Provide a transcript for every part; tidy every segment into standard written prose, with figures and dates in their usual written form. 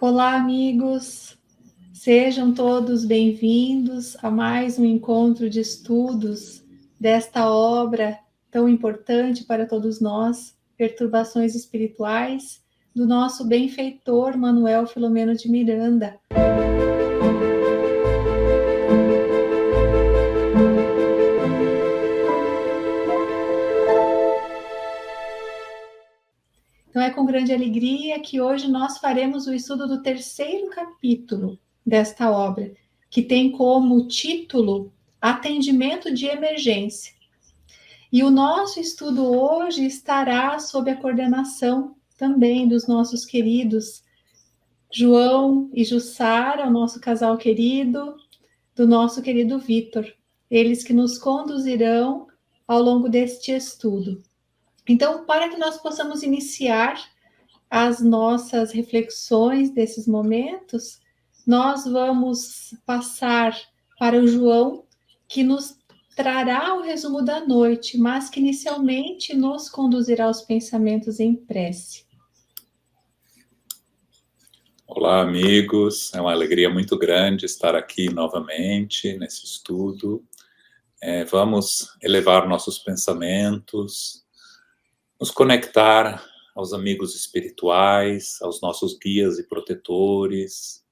Olá, amigos! Sejam todos bem-vindos a mais um encontro de estudos desta obra tão importante para todos nós, Perturbações Espirituais, do nosso benfeitor Manuel Filomeno de Miranda. Então é com grande alegria que hoje nós faremos o estudo do terceiro capítulo desta obra, que tem como título Atendimento de Emergência. E o nosso estudo hoje estará sob a coordenação também dos nossos queridos João e Jussara, o nosso casal querido, do nosso querido Vitor. Eles que nos conduzirão ao longo deste estudo. Então, para que nós possamos iniciar as nossas reflexões desses momentos, nós vamos passar para o João, que nos trará o resumo da noite, mas que inicialmente nos conduzirá aos pensamentos em prece. Olá, amigos. É uma alegria muito grande estar aqui novamente nesse estudo. Vamos elevar nossos pensamentos, nos conectar aos amigos espirituais, aos nossos guias e protetores,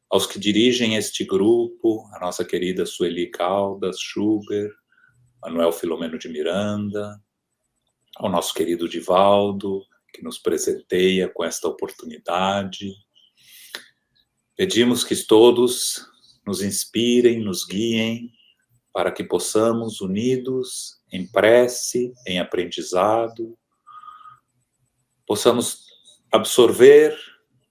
aos que dirigem este grupo, a nossa querida Sueli Caldas Schubert, Manuel Filomeno de Miranda, ao nosso querido Divaldo, que nos presenteia com esta oportunidade. Pedimos que todos nos inspirem, nos guiem, para que possamos, unidos em prece, em aprendizado, possamos absorver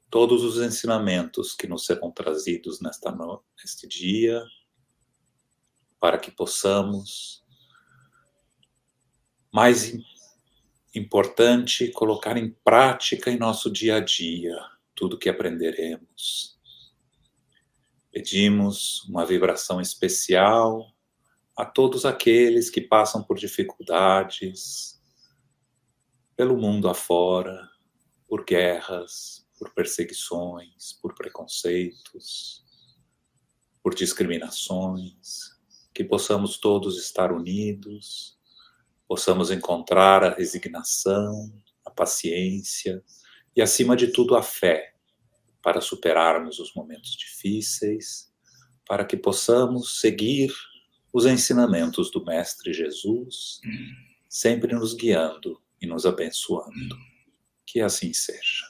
todos os ensinamentos que nos serão trazidos neste dia, para que possamos, mais importante, colocar em prática em nosso dia a dia tudo que aprenderemos. Pedimos uma vibração especial a todos aqueles que passam por dificuldades, pelo mundo afora, por guerras, por perseguições, por preconceitos, por discriminações, que possamos todos estar unidos, possamos encontrar a resignação, a paciência e, acima de tudo, a fé, para superarmos os momentos difíceis, para que possamos seguir os ensinamentos do Mestre Jesus, sempre nos guiando e nos abençoando. Que assim seja.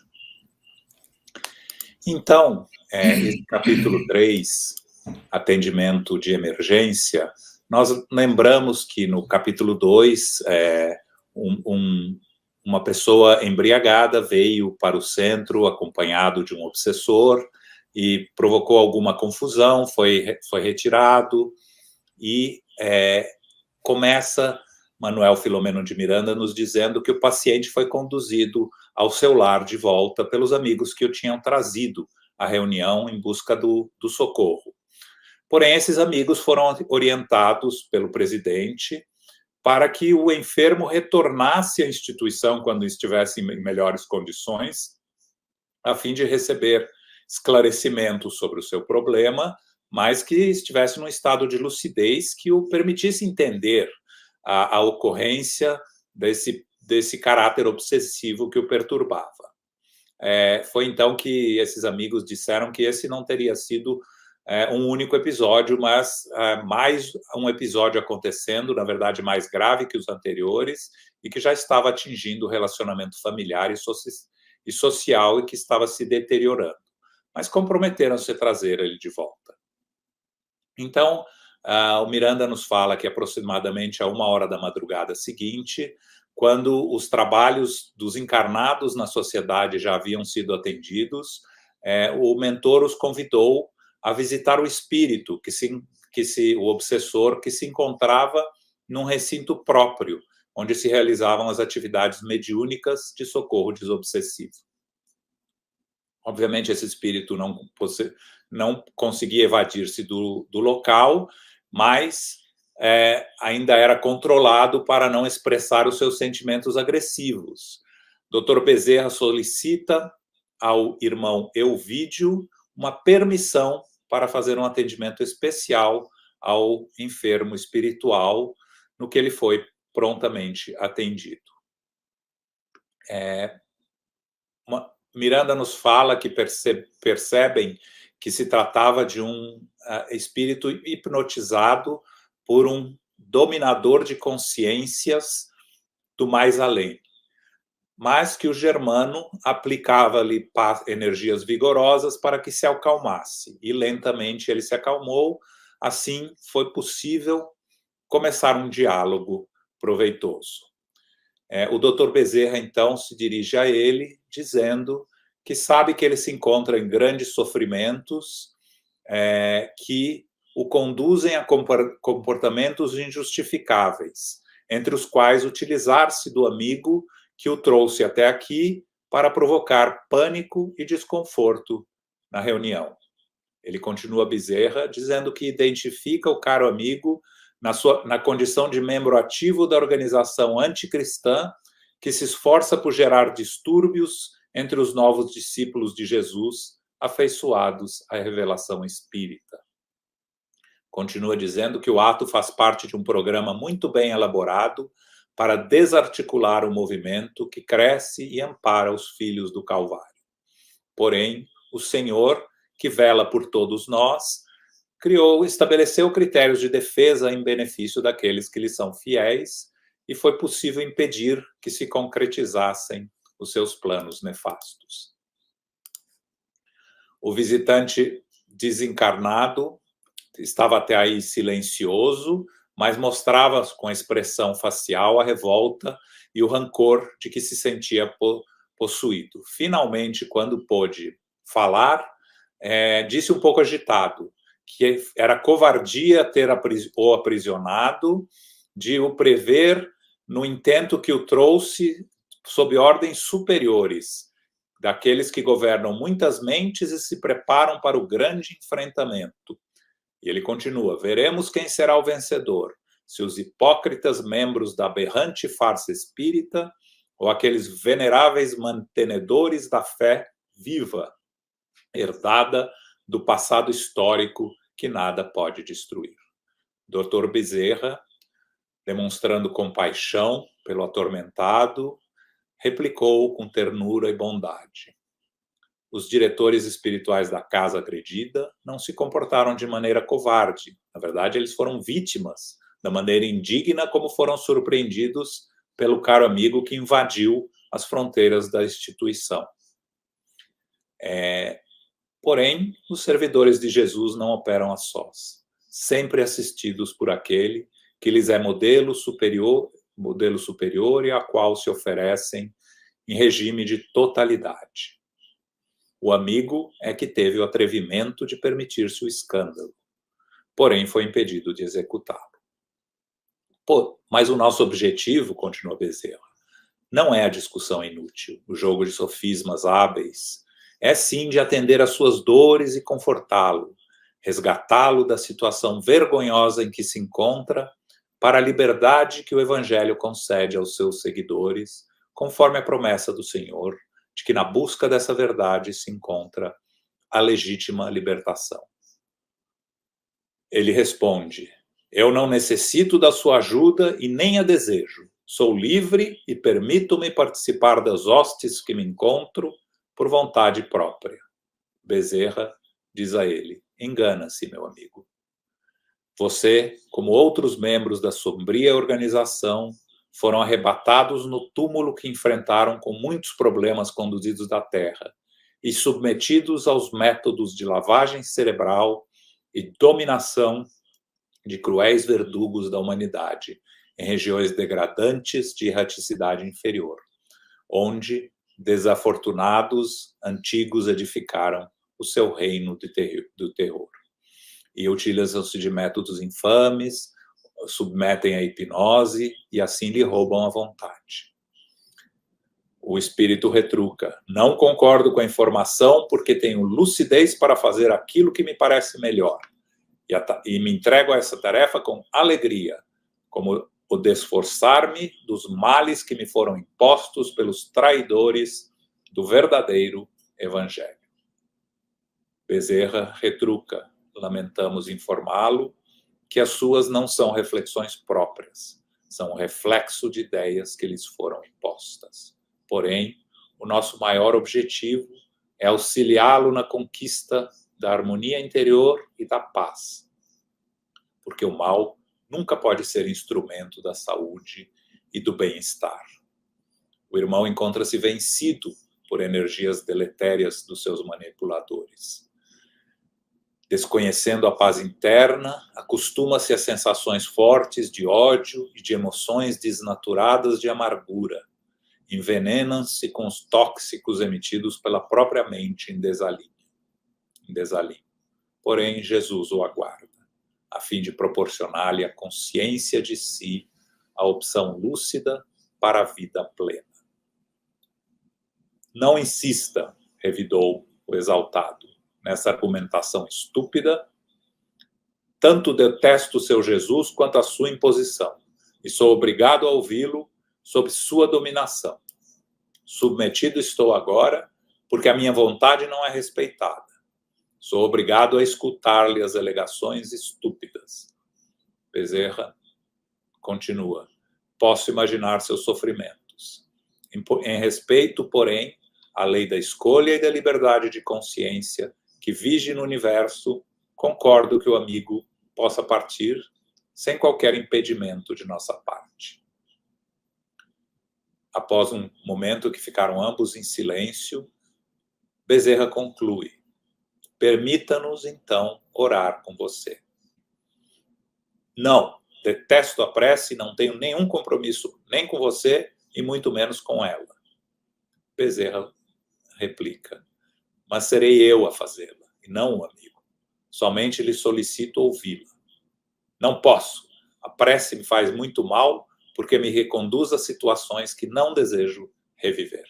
Então, esse capítulo 3, Atendimento de Emergência, nós lembramos que no capítulo 2, uma pessoa embriagada veio para o centro acompanhado de um obsessor e provocou alguma confusão, foi retirado e começa Manuel Filomeno de Miranda nos dizendo que o paciente foi conduzido ao seu lar de volta pelos amigos que o tinham trazido à reunião em busca do socorro. Porém, esses amigos foram orientados pelo presidente para que o enfermo retornasse à instituição quando estivesse em melhores condições, a fim de receber esclarecimentos sobre o seu problema, mas que estivesse num estado de lucidez que o permitisse entender a ocorrência desse caráter obsessivo que o perturbava. Foi então que esses amigos disseram que esse não teria sido um único episódio, mas mais um episódio acontecendo, na verdade mais grave que os anteriores, e que já estava atingindo o relacionamento familiar e social e que estava se deteriorando. Mas comprometeram-se a trazer ele de volta. Então, o Miranda nos fala que aproximadamente a 1h da madrugada seguinte, quando os trabalhos dos encarnados na sociedade já haviam sido atendidos, o mentor os convidou a visitar o espírito, o obsessor, que se encontrava num recinto próprio, onde se realizavam as atividades mediúnicas de socorro desobsessivo. Obviamente, esse espírito não conseguia evadir-se do local, mas ainda era controlado para não expressar os seus sentimentos agressivos. Dr. Bezerra solicita ao irmão Elvídio uma permissão para fazer um atendimento especial ao enfermo espiritual, no que ele foi prontamente atendido. Miranda nos fala que percebem que se tratava de um espírito hipnotizado por um dominador de consciências do mais além, mas que o Germano aplicava-lhe energias vigorosas para que se acalmasse, e lentamente ele se acalmou. Assim foi possível começar um diálogo proveitoso. O Dr. Bezerra, então, se dirige a ele, dizendo que sabe que ele se encontra em grandes sofrimentos, que o conduzem a comportamentos injustificáveis, entre os quais utilizar-se do amigo que o trouxe até aqui para provocar pânico e desconforto na reunião. Ele continua Bezerra, dizendo que identifica o caro amigo na condição de membro ativo da organização anticristã que se esforça por gerar distúrbios entre os novos discípulos de Jesus, afeiçoados à revelação espírita. Continua dizendo que o ato faz parte de um programa muito bem elaborado para desarticular o movimento que cresce e ampara os filhos do Calvário. Porém, o Senhor, que vela por todos nós, estabeleceu critérios de defesa em benefício daqueles que lhe são fiéis, e foi possível impedir que se concretizassem os seus planos nefastos. O visitante desencarnado estava até aí silencioso, mas mostrava com a expressão facial a revolta e o rancor de que se sentia possuído. Finalmente, quando pôde falar, disse um pouco agitado que era covardia ter o aprisionado, de o prever no intento que o trouxe sob ordens superiores, daqueles que governam muitas mentes e se preparam para o grande enfrentamento. E ele continua: veremos quem será o vencedor, se os hipócritas membros da aberrante farsa espírita ou aqueles veneráveis mantenedores da fé viva, herdada do passado histórico que nada pode destruir. Dr. Bezerra, demonstrando compaixão pelo atormentado, replicou com ternura e bondade: os diretores espirituais da casa agredida não se comportaram de maneira covarde. Na verdade, eles foram vítimas da maneira indigna como foram surpreendidos pelo caro amigo que invadiu as fronteiras da instituição. Porém, os servidores de Jesus não operam a sós, sempre assistidos por aquele que lhes é modelo superior e a qual se oferecem em regime de totalidade. O amigo é que teve o atrevimento de permitir-se o escândalo, porém foi impedido de executá-lo. Mas o nosso objetivo, continua Bezerra, não é a discussão inútil, o jogo de sofismas hábeis, é sim de atender às suas dores e confortá-lo, resgatá-lo da situação vergonhosa em que se encontra, para a liberdade que o Evangelho concede aos seus seguidores, conforme a promessa do Senhor, de que na busca dessa verdade se encontra a legítima libertação. Ele responde: eu não necessito da sua ajuda e nem a desejo. Sou livre e permito-me participar das hostes que me encontro por vontade própria. Bezerra diz a ele: engana-se, meu amigo. Você, como outros membros da sombria organização, foram arrebatados no túmulo que enfrentaram com muitos problemas conduzidos da Terra e submetidos aos métodos de lavagem cerebral e dominação de cruéis verdugos da humanidade em regiões degradantes de erraticidade inferior, onde desafortunados antigos edificaram o seu reino do terror. E utilizam-se de métodos infames, submetem a hipnose e assim lhe roubam a vontade. O espírito retruca: não concordo com a informação porque tenho lucidez para fazer aquilo que me parece melhor. E me entrego a essa tarefa com alegria, como o desforçar-me dos males que me foram impostos pelos traidores do verdadeiro evangelho. Bezerra retruca: lamentamos informá-lo que as suas não são reflexões próprias, são reflexo de ideias que lhes foram impostas. Porém, o nosso maior objetivo é auxiliá-lo na conquista da harmonia interior e da paz, porque o mal nunca pode ser instrumento da saúde e do bem-estar. O irmão encontra-se vencido por energias deletérias dos seus manipuladores. Desconhecendo a paz interna, acostuma-se a sensações fortes de ódio e de emoções desnaturadas de amargura. Envenenam-se com os tóxicos emitidos pela própria mente em desalinho. Porém, Jesus o aguarda, a fim de proporcionar-lhe a consciência de si, a opção lúcida para a vida plena. Não insista, revidou o exaltado, nessa argumentação estúpida. Tanto detesto o seu Jesus quanto a sua imposição, e sou obrigado a ouvi-lo sob sua dominação. Submetido estou agora, porque a minha vontade não é respeitada. Sou obrigado a escutar-lhe as alegações estúpidas. Bezerra continua: posso imaginar seus sofrimentos. Em respeito, porém, à lei da escolha e da liberdade de consciência que vige no universo, concordo que o amigo possa partir sem qualquer impedimento de nossa parte. Após um momento que ficaram ambos em silêncio, Bezerra conclui: permita-nos, então, orar com você. Não, detesto a prece e não tenho nenhum compromisso nem com você e muito menos com ela. Bezerra replica: mas serei eu a fazê-la, e não o amigo. Somente lhe solicito ouvi-la. Não posso. A prece me faz muito mal, porque me reconduz a situações que não desejo reviver.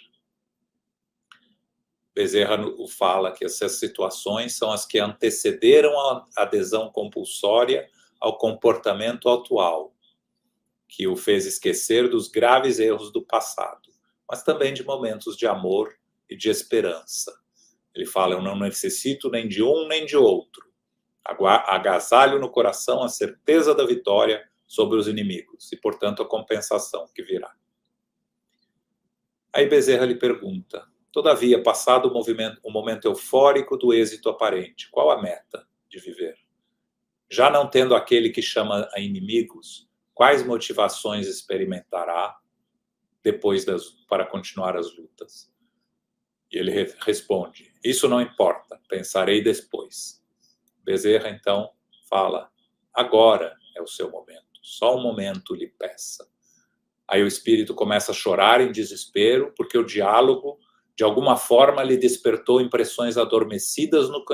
Bezerra fala que essas situações são as que antecederam a adesão compulsória ao comportamento atual, que o fez esquecer dos graves erros do passado, mas também de momentos de amor e de esperança. Ele fala: eu não necessito nem de um nem de outro. Agasalho no coração a certeza da vitória sobre os inimigos e, portanto, a compensação que virá. Aí Bezerra lhe pergunta: todavia, passado o momento eufórico do êxito aparente, qual a meta de viver? Já não tendo aquele que chama a inimigos, quais motivações experimentará depois para continuar as lutas? E ele responde: isso não importa, pensarei depois. Bezerra, então, fala: agora é o seu momento, só um momento lhe peça. Aí o espírito começa a chorar em desespero, porque o diálogo, de alguma forma, lhe despertou impressões adormecidas no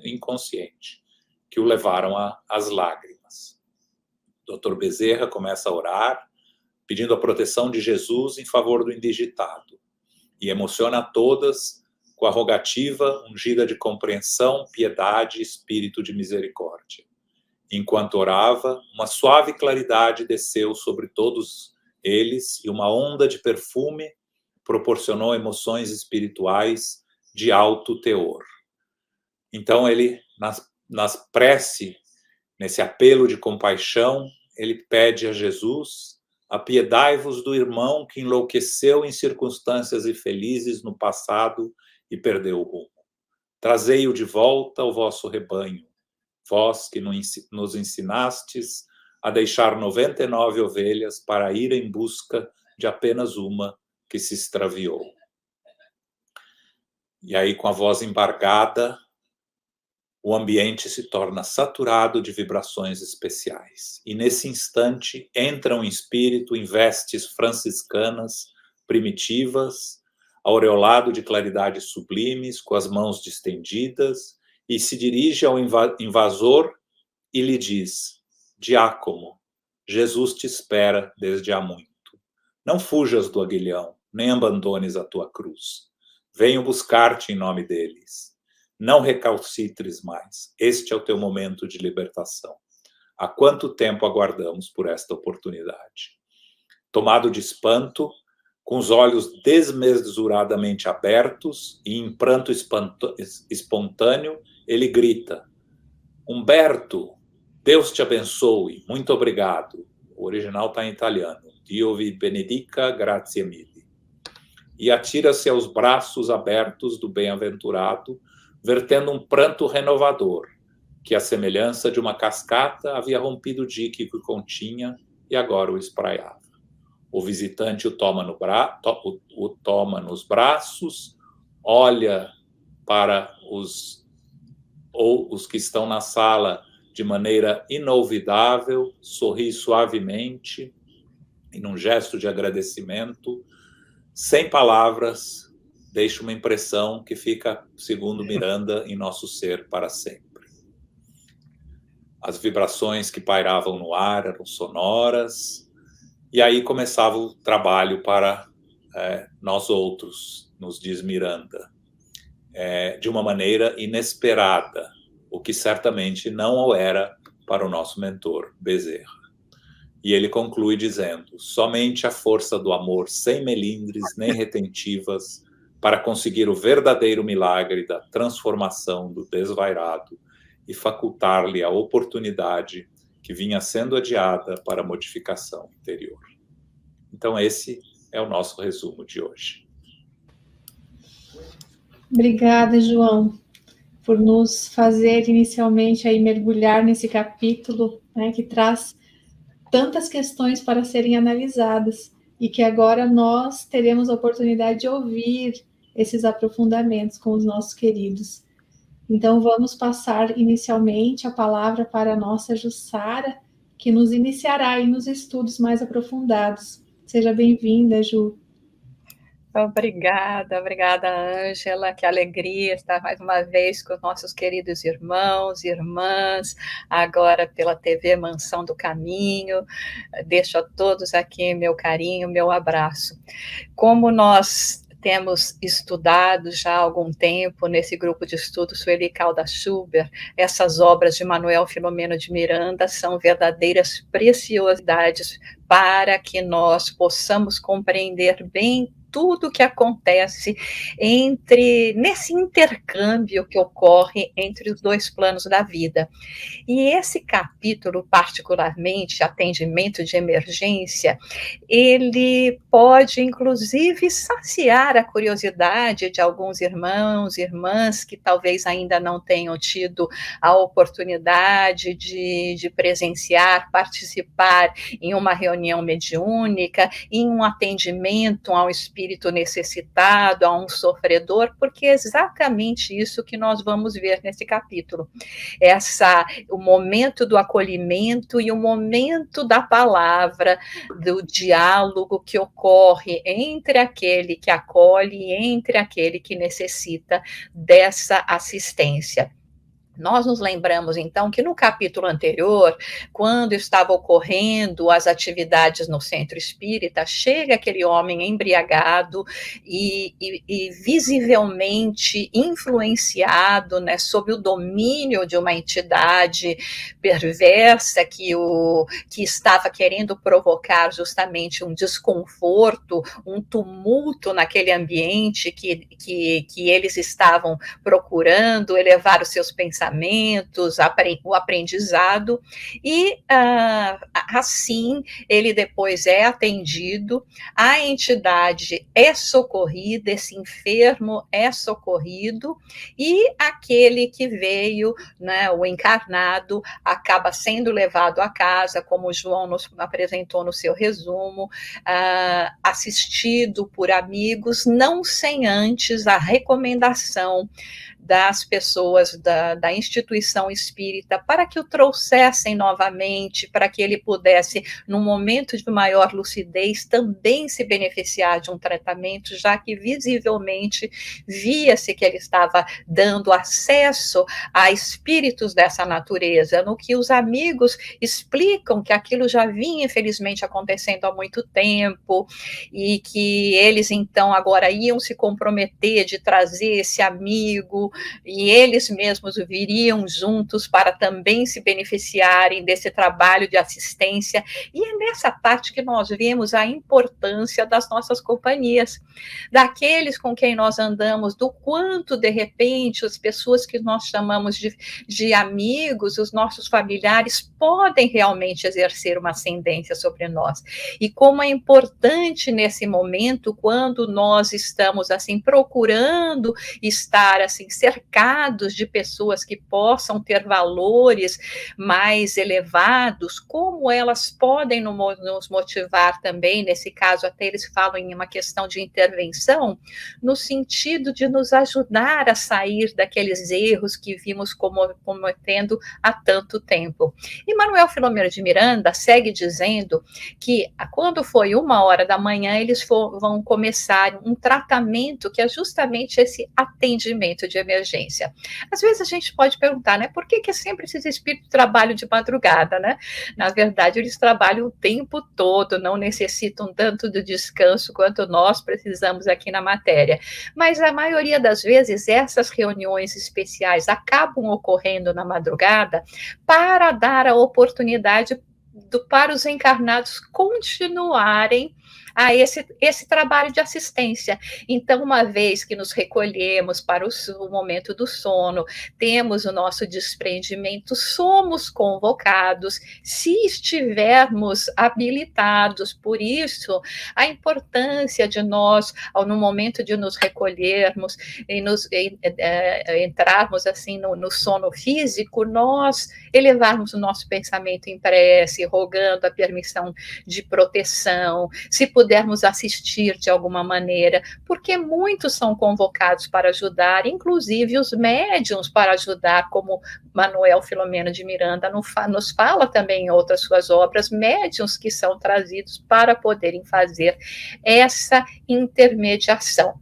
inconsciente, que o levaram às lágrimas. Dr. Bezerra começa a orar, pedindo a proteção de Jesus em favor do indigitado, e emociona a todas com a rogativa ungida de compreensão, piedade e espírito de misericórdia. Enquanto orava, uma suave claridade desceu sobre todos eles e uma onda de perfume proporcionou emoções espirituais de alto teor. Então ele, nas prece, nesse apelo de compaixão, ele pede a Jesus: apiedai-vos do irmão que enlouqueceu em circunstâncias infelizes no passado e perdeu o rumo. Trazei-o de volta ao vosso rebanho, vós que nos ensinastes a deixar 99 ovelhas para ir em busca de apenas uma que se extraviou. E aí, com a voz embargada, o ambiente se torna saturado de vibrações especiais. E nesse instante entra um espírito em vestes franciscanas primitivas, aureolado de claridades sublimes, com as mãos distendidas, e se dirige ao invasor e lhe diz: diácono, Jesus te espera desde há muito. Não fujas do aguilhão, nem abandones a tua cruz. Venho buscar-te em nome deles. Não recalcitres mais. Este é o teu momento de libertação. Há quanto tempo aguardamos por esta oportunidade? Tomado de espanto, Com os olhos desmesuradamente abertos e em pranto espontâneo, ele grita: Humberto, Deus te abençoe, muito obrigado. O original está em italiano. Dio vi benedica, grazie mille. E atira-se aos braços abertos do bem-aventurado, vertendo um pranto renovador, que, à semelhança de uma cascata, havia rompido o dique que continha e agora o espraiava. O visitante o toma nos braços, olha para os que estão na sala de maneira inolvidável, sorri suavemente e, num gesto de agradecimento, sem palavras, deixa uma impressão que fica, segundo Miranda, em nosso ser para sempre. As vibrações que pairavam no ar eram sonoras, e aí começava o trabalho para nós outros, nos diz Miranda, de uma maneira inesperada, o que certamente não o era para o nosso mentor, Bezerra. E ele conclui dizendo: somente a força do amor, sem melindres nem retentivas, para conseguir o verdadeiro milagre da transformação do desvairado e facultar-lhe a oportunidade que vinha sendo adiada para a modificação interior. Então esse é o nosso resumo de hoje. Obrigada, João, por nos fazer inicialmente aí mergulhar nesse capítulo, né, que traz tantas questões para serem analisadas e que agora nós teremos a oportunidade de ouvir esses aprofundamentos com os nossos queridos. Então, vamos passar inicialmente a palavra para a nossa Jussara, que nos iniciará aí nos estudos mais aprofundados. Seja bem-vinda, Ju. Obrigada, Ângela, que alegria estar mais uma vez com nossos queridos irmãos e irmãs, agora pela TV Mansão do Caminho. Deixo a todos aqui meu carinho, meu abraço. Como nós temos estudado já há algum tempo nesse grupo de estudos Sueli Caldas Schubert, essas obras de Manuel Filomeno de Miranda são verdadeiras preciosidades para que nós possamos compreender bem tudo o que acontece nesse intercâmbio que ocorre entre os dois planos da vida. E esse capítulo, particularmente, atendimento de emergência, ele pode, inclusive, saciar a curiosidade de alguns irmãos e irmãs que talvez ainda não tenham tido a oportunidade de presenciar, participar em uma reunião mediúnica, em um atendimento ao espírito necessitado, a um sofredor, porque é exatamente isso que nós vamos ver nesse capítulo. O momento do acolhimento e o momento da palavra, do diálogo que ocorre entre aquele que acolhe e entre aquele que necessita dessa assistência. Nós nos lembramos, então, que no capítulo anterior, quando estava ocorrendo as atividades no centro espírita, chega aquele homem embriagado e visivelmente influenciado, né, sob o domínio de uma entidade perversa que estava querendo provocar justamente um desconforto, um tumulto naquele ambiente que eles estavam procurando elevar os seus pensamentos, o aprendizado, e assim ele depois é atendido, a entidade é socorrida, esse enfermo é socorrido, e aquele que veio, né, o encarnado, acaba sendo levado a casa, como o João nos apresentou no seu resumo, assistido por amigos, não sem antes a recomendação das pessoas da instituição espírita para que o trouxessem novamente, para que ele pudesse, num momento de maior lucidez, também se beneficiar de um tratamento, já que visivelmente via-se que ele estava dando acesso a espíritos dessa natureza, no que os amigos explicam que aquilo já vinha, infelizmente, acontecendo há muito tempo, e que eles, então, agora iam se comprometer de trazer esse amigo, e eles mesmos iriam juntos para também se beneficiarem desse trabalho de assistência. E é nessa parte que nós vemos a importância das nossas companhias, daqueles com quem nós andamos, do quanto, de repente, as pessoas que nós chamamos de amigos, os nossos familiares, podem realmente exercer uma ascendência sobre nós. E como é importante nesse momento, quando nós estamos assim procurando estar assim cercados de pessoas que possam ter valores mais elevados, como elas podem nos motivar também, nesse caso até eles falam em uma questão de intervenção, no sentido de nos ajudar a sair daqueles erros que vimos cometendo há tanto tempo. E Manuel Filomeno de Miranda segue dizendo que quando foi 1h da manhã, eles vão começar um tratamento que é justamente esse atendimento de emergência. Às vezes a gente pode perguntar, né, por que sempre esses espíritos trabalham de madrugada, né? Na verdade, eles trabalham o tempo todo, não necessitam tanto do descanso quanto nós precisamos aqui na matéria. Mas a maioria das vezes, essas reuniões especiais acabam ocorrendo na madrugada para dar a oportunidade para os encarnados continuarem a esse trabalho de assistência. Então, uma vez que nos recolhemos para o momento do sono, temos o nosso desprendimento, somos convocados, se estivermos habilitados. Por isso, a importância de nós, no momento de nos recolhermos e entrarmos assim no sono físico, nós elevarmos o nosso pensamento em prece, rogando a permissão de proteção, se pudermos assistir de alguma maneira, porque muitos são convocados para ajudar, inclusive os médiuns para ajudar, como Manuel Filomeno de Miranda nos fala também em outras suas obras, médiuns que são trazidos para poderem fazer essa intermediação.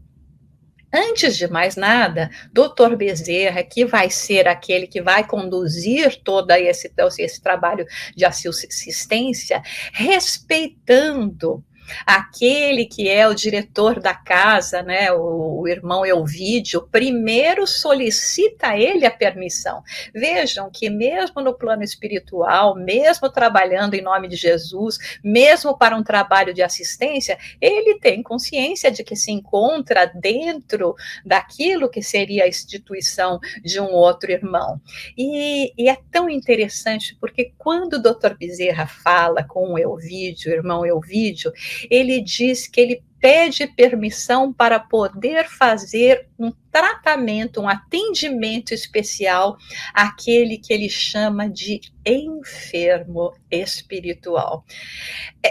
Antes de mais nada, Dr. Bezerra, que vai ser aquele que vai conduzir todo esse trabalho de assistência, respeitando aquele que é o diretor da casa, né, o irmão Elvídio, primeiro solicita a ele a permissão. Vejam que mesmo no plano espiritual, mesmo trabalhando em nome de Jesus, mesmo para um trabalho de assistência, ele tem consciência de que se encontra dentro daquilo que seria a instituição de um outro irmão. E é tão interessante, porque quando o Dr. Bezerra fala com o Elvídio, o irmão Elvídio, ele diz que ele pede permissão para poder fazer um tratamento, um atendimento especial àquele que ele chama de enfermo espiritual.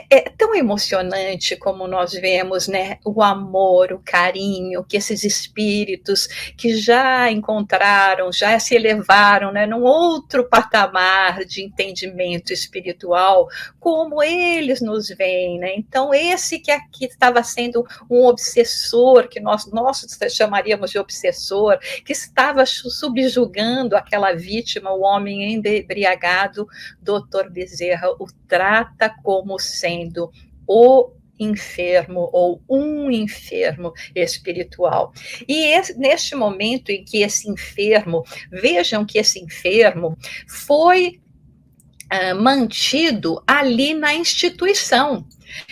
É tão emocionante como nós vemos, né, o amor, o carinho que esses espíritos que já encontraram, já se elevaram, né, num outro patamar de entendimento espiritual, como eles nos veem, né? Então, esse que aqui estava sendo um obsessor, que nós chamaríamos de obsessor, que estava subjugando aquela vítima, o homem embriagado, Dr. Bezerra o trata como sendo o enfermo ou um enfermo espiritual. E neste momento em que esse enfermo, vejam que esse enfermo foi mantido ali na instituição.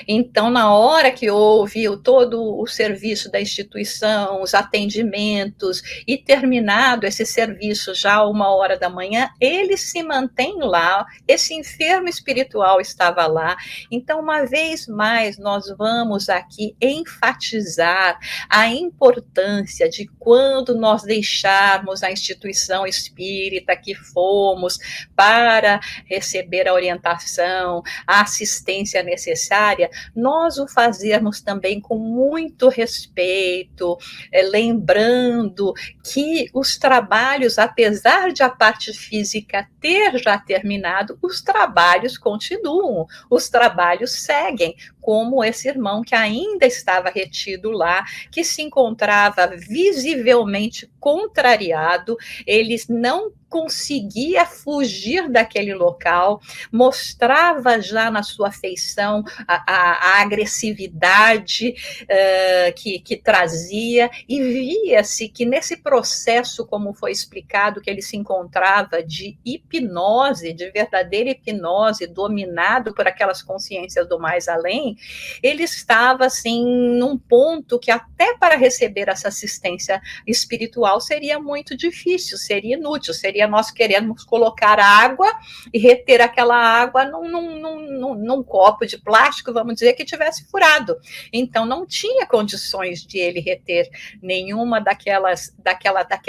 Então, na hora que houve todo o serviço da instituição, os atendimentos, e terminado esse serviço já 1h da manhã, ele se mantém lá, esse enfermo espiritual estava lá. Então, uma vez mais, nós vamos aqui enfatizar a importância de quando nós deixarmos a instituição espírita que fomos para receber a orientação, a assistência necessária, nós o fazermos também com muito respeito, lembrando que os trabalhos, apesar de a parte física ter já terminado, os trabalhos continuam, os trabalhos seguem, como esse irmão que ainda estava retido lá, que se encontrava visivelmente contrariado, ele não conseguia fugir daquele local, mostrava já na sua feição a agressividade que trazia, e via-se que nesse processo, como foi explicado, que ele se encontrava de hipnose, de verdadeira hipnose, dominado por aquelas consciências do mais além, ele estava assim num ponto que até para receber essa assistência espiritual seria muito difícil, seria inútil, seria nós queremos colocar água e reter aquela água num copo de plástico, vamos dizer, que tivesse furado. Então, não tinha condições de ele reter nenhuma daquela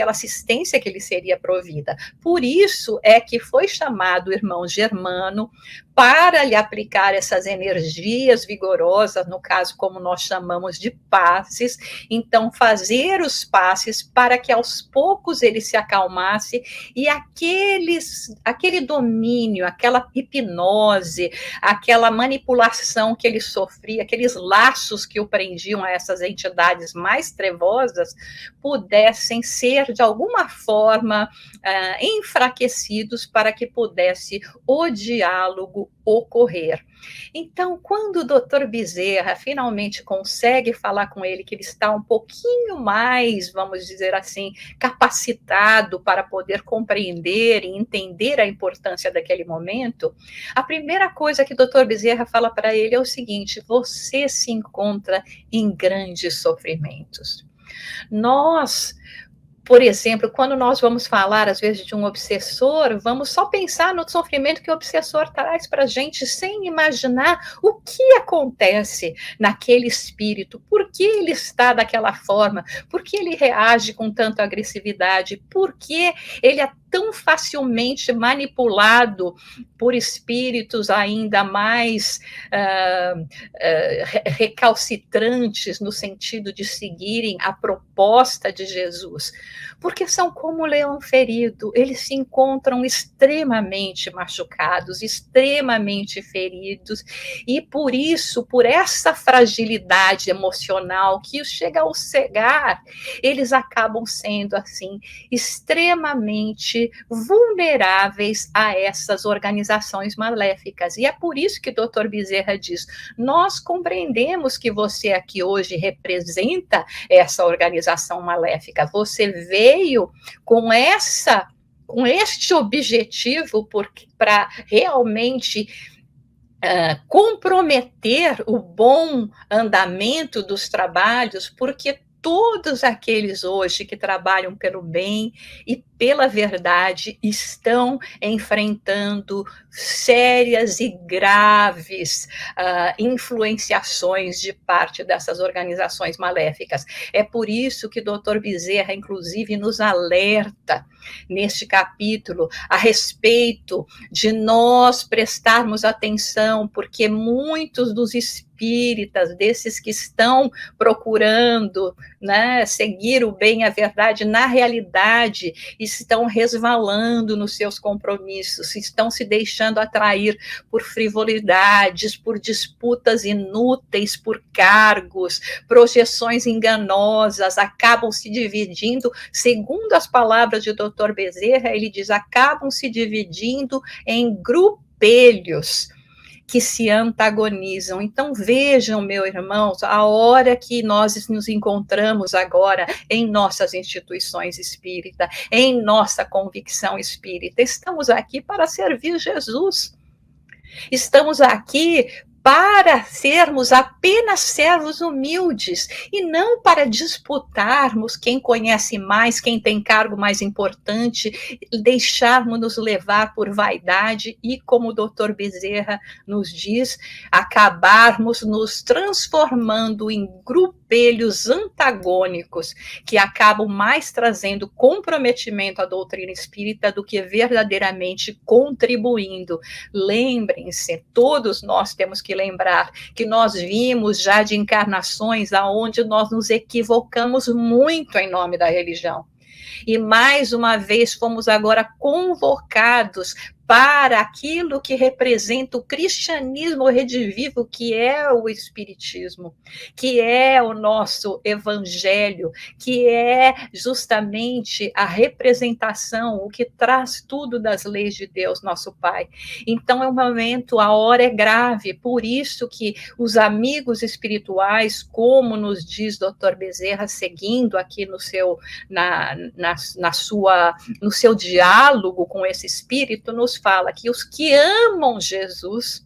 assistência que lhe seria provida. Por isso é que foi chamado o irmão Germano para lhe aplicar essas energias vigorosas, no caso, como nós chamamos de passes. Então, fazer os passes para que aos poucos ele se acalmasse e aquele domínio, aquela hipnose, aquela manipulação que ele sofria, aqueles laços que o prendiam a essas entidades mais trevosas, pudessem ser, de alguma forma, enfraquecidos para que pudesse o diálogo ocorrer. Então, quando o Dr. Bezerra finalmente consegue falar com ele, que ele está um pouquinho mais, vamos dizer assim, capacitado para poder compreender e entender a importância daquele momento, a primeira coisa que o Dr. Bezerra fala para ele é o seguinte: você se encontra em grandes sofrimentos. Nós, por exemplo, quando nós vamos falar, às vezes, de um obsessor, vamos só pensar no sofrimento que o obsessor traz para a gente, sem imaginar o que acontece naquele espírito, por que ele está daquela forma, por que ele reage com tanta agressividade, por que ele é tão facilmente manipulado por espíritos ainda mais recalcitrantes no sentido de seguirem a proposta de Jesus. Porque são como o leão ferido, eles se encontram extremamente machucados, extremamente feridos, e por isso, por essa fragilidade emocional que os chega ao cegar, eles acabam sendo, assim, extremamente vulneráveis a essas organizações maléficas. E é por isso que o Dr. Bezerra diz: nós compreendemos que você aqui hoje representa essa organização maléfica, você veio com este objetivo para realmente comprometer o bom andamento dos trabalhos, porque todos aqueles hoje que trabalham pelo bem e pela verdade estão enfrentando sérias e graves influenciações de parte dessas organizações maléficas. É por isso que o Dr. Bezerra, inclusive, nos alerta neste capítulo a respeito de nós prestarmos atenção, porque muitos dos espíritas, desses que estão procurando, né, seguir o bem e a verdade, na realidade estão resvalando nos seus compromissos, estão se deixando atrair por frivolidades, por disputas inúteis, por cargos, projeções enganosas, acabam se dividindo, segundo as palavras de Dr. Bezerra, ele diz, acabam se dividindo em grupelhos que se antagonizam. Então, vejam, meus irmãos, a hora que nós nos encontramos agora em nossas instituições espíritas, em nossa convicção espírita, estamos aqui para servir Jesus. Estamos aqui para sermos apenas servos humildes e não para disputarmos quem conhece mais, quem tem cargo mais importante, deixarmos nos levar por vaidade e, como o Dr. Bezerra nos diz, acabarmos nos transformando em grupelhos antagônicos que acabam mais trazendo comprometimento à doutrina espírita do que verdadeiramente contribuindo. Lembrem-se, todos nós temos que lembrar que nós vimos já de encarnações aonde nós nos equivocamos muito em nome da religião. E mais uma vez fomos agora convocados para aquilo que representa o cristianismo redivivo, que é o espiritismo, que é o nosso evangelho, que é justamente a representação, o que traz tudo das leis de Deus, nosso Pai. Então é um momento, a hora é grave, por isso que os amigos espirituais, como nos diz Dr. Bezerra, seguindo aqui no seu, no seu diálogo com esse espírito, nos fala que os que amam Jesus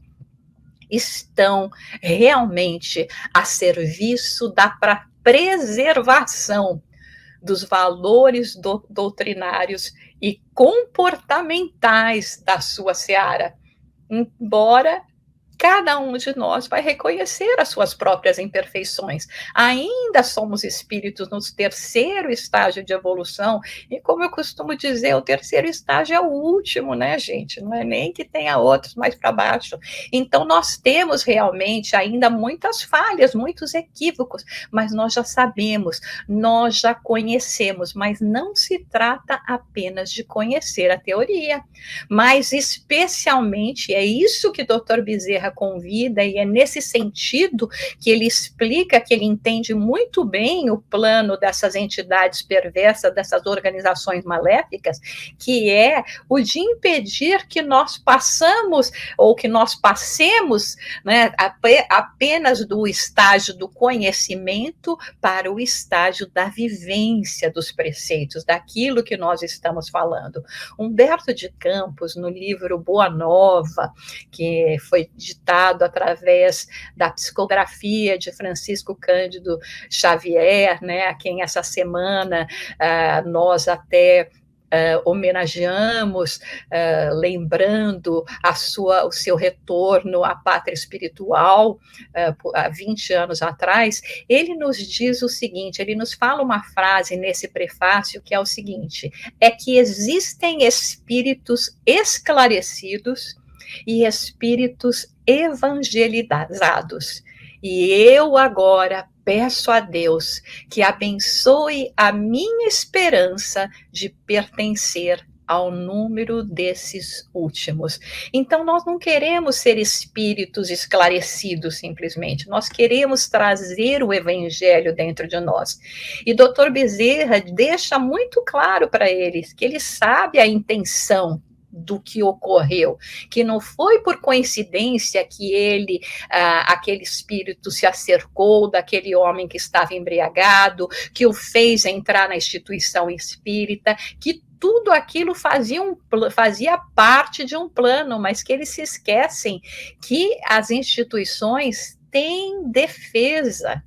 estão realmente a serviço da preservação dos valores doutrinários e comportamentais da sua seara, embora cada um de nós vai reconhecer as suas próprias imperfeições. Ainda somos espíritos no terceiro estágio de evolução, e como eu costumo dizer, o terceiro estágio é o último, né, gente? Não é nem que tenha outros mais para baixo. Então, nós temos realmente ainda muitas falhas, muitos equívocos, mas nós já sabemos, nós já conhecemos, mas não se trata apenas de conhecer a teoria, mas especialmente, é isso que o Dr. Bezerra convida, e é nesse sentido que ele explica que ele entende muito bem o plano dessas entidades perversas, dessas organizações maléficas, que é o de impedir que nós passemos, ou que nós passemos, né, apenas do estágio do conhecimento para o estágio da vivência dos preceitos, daquilo que nós estamos falando. Humberto de Campos, no livro Boa Nova, que foi ditado através da psicografia de Francisco Cândido Xavier, né, a quem essa semana nós até homenageamos, lembrando o seu retorno à pátria espiritual há 20 anos atrás. Ele nos diz o seguinte, ele nos fala uma frase nesse prefácio que é o seguinte: é que existem espíritos esclarecidos e espíritos evangelizados. E eu agora peço a Deus que abençoe a minha esperança de pertencer ao número desses últimos. Então, nós não queremos ser espíritos esclarecidos simplesmente, nós queremos trazer o evangelho dentro de nós. E Dr. Bezerra deixa muito claro para eles que ele sabe a intenção do que ocorreu, que não foi por coincidência que aquele espírito se acercou daquele homem que estava embriagado, que o fez entrar na instituição espírita, que tudo aquilo fazia parte de um plano, mas que eles se esquecem que as instituições têm defesa.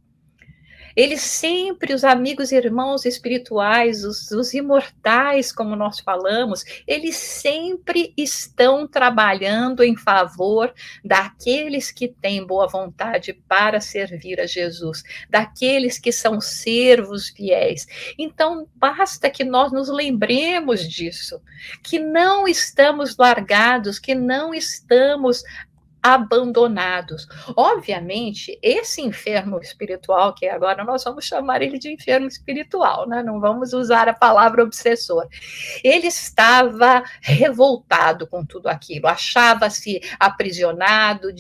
Eles sempre, os amigos e irmãos espirituais, os imortais, como nós falamos, eles sempre estão trabalhando em favor daqueles que têm boa vontade para servir a Jesus, daqueles que são servos fiéis. Então, basta que nós nos lembremos disso, que não estamos largados, que não estamos abandonados. Obviamente, esse enfermo espiritual, que agora nós vamos chamar ele de enfermo espiritual, né? Não vamos usar a palavra obsessor. Ele estava revoltado com tudo aquilo, achava-se aprisionado,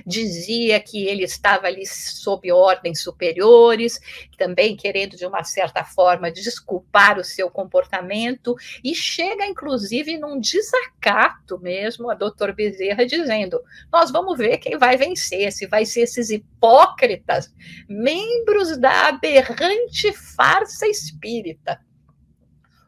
dizia que ele estava ali sob ordens superiores, também querendo, de uma certa forma, desculpar o seu comportamento, e chega, inclusive, num desacato mesmo, a Dr. Bezerra dizendo: nós vamos ver quem vai vencer, se vai ser esses hipócritas, membros da aberrante farsa espírita,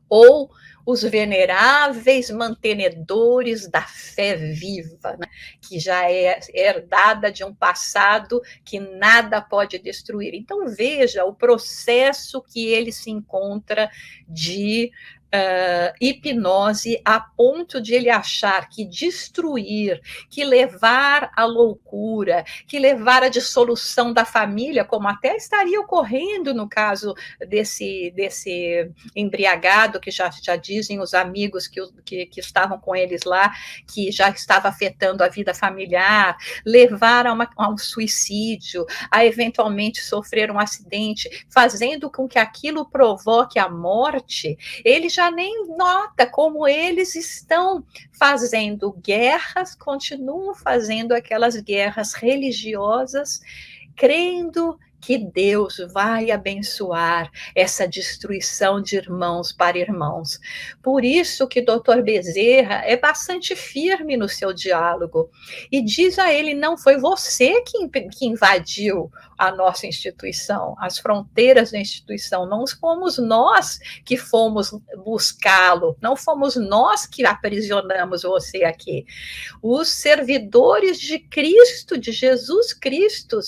ou os veneráveis mantenedores da fé viva, né, que já é herdada de um passado que nada pode destruir. Então, veja o processo que ele se encontra de hipnose, a ponto de ele achar que destruir, que levar à loucura, que levar à dissolução da família, como até estaria ocorrendo no caso desse embriagado, que já dizem os amigos que estavam com eles lá, que já estava afetando a vida familiar, levar a um suicídio, a eventualmente sofrer um acidente, fazendo com que aquilo provoque a morte. Ele já já nem nota como eles estão fazendo guerras, continuam fazendo aquelas guerras religiosas, crendo que Deus vai abençoar essa destruição de irmãos para irmãos. Por isso que Dr. Bezerra é bastante firme no seu diálogo e diz a ele: não foi você que invadiu a nossa instituição, as fronteiras da instituição, não fomos nós que fomos buscá-lo, não fomos nós que aprisionamos você aqui. Os servidores de Cristo, de Jesus Cristo,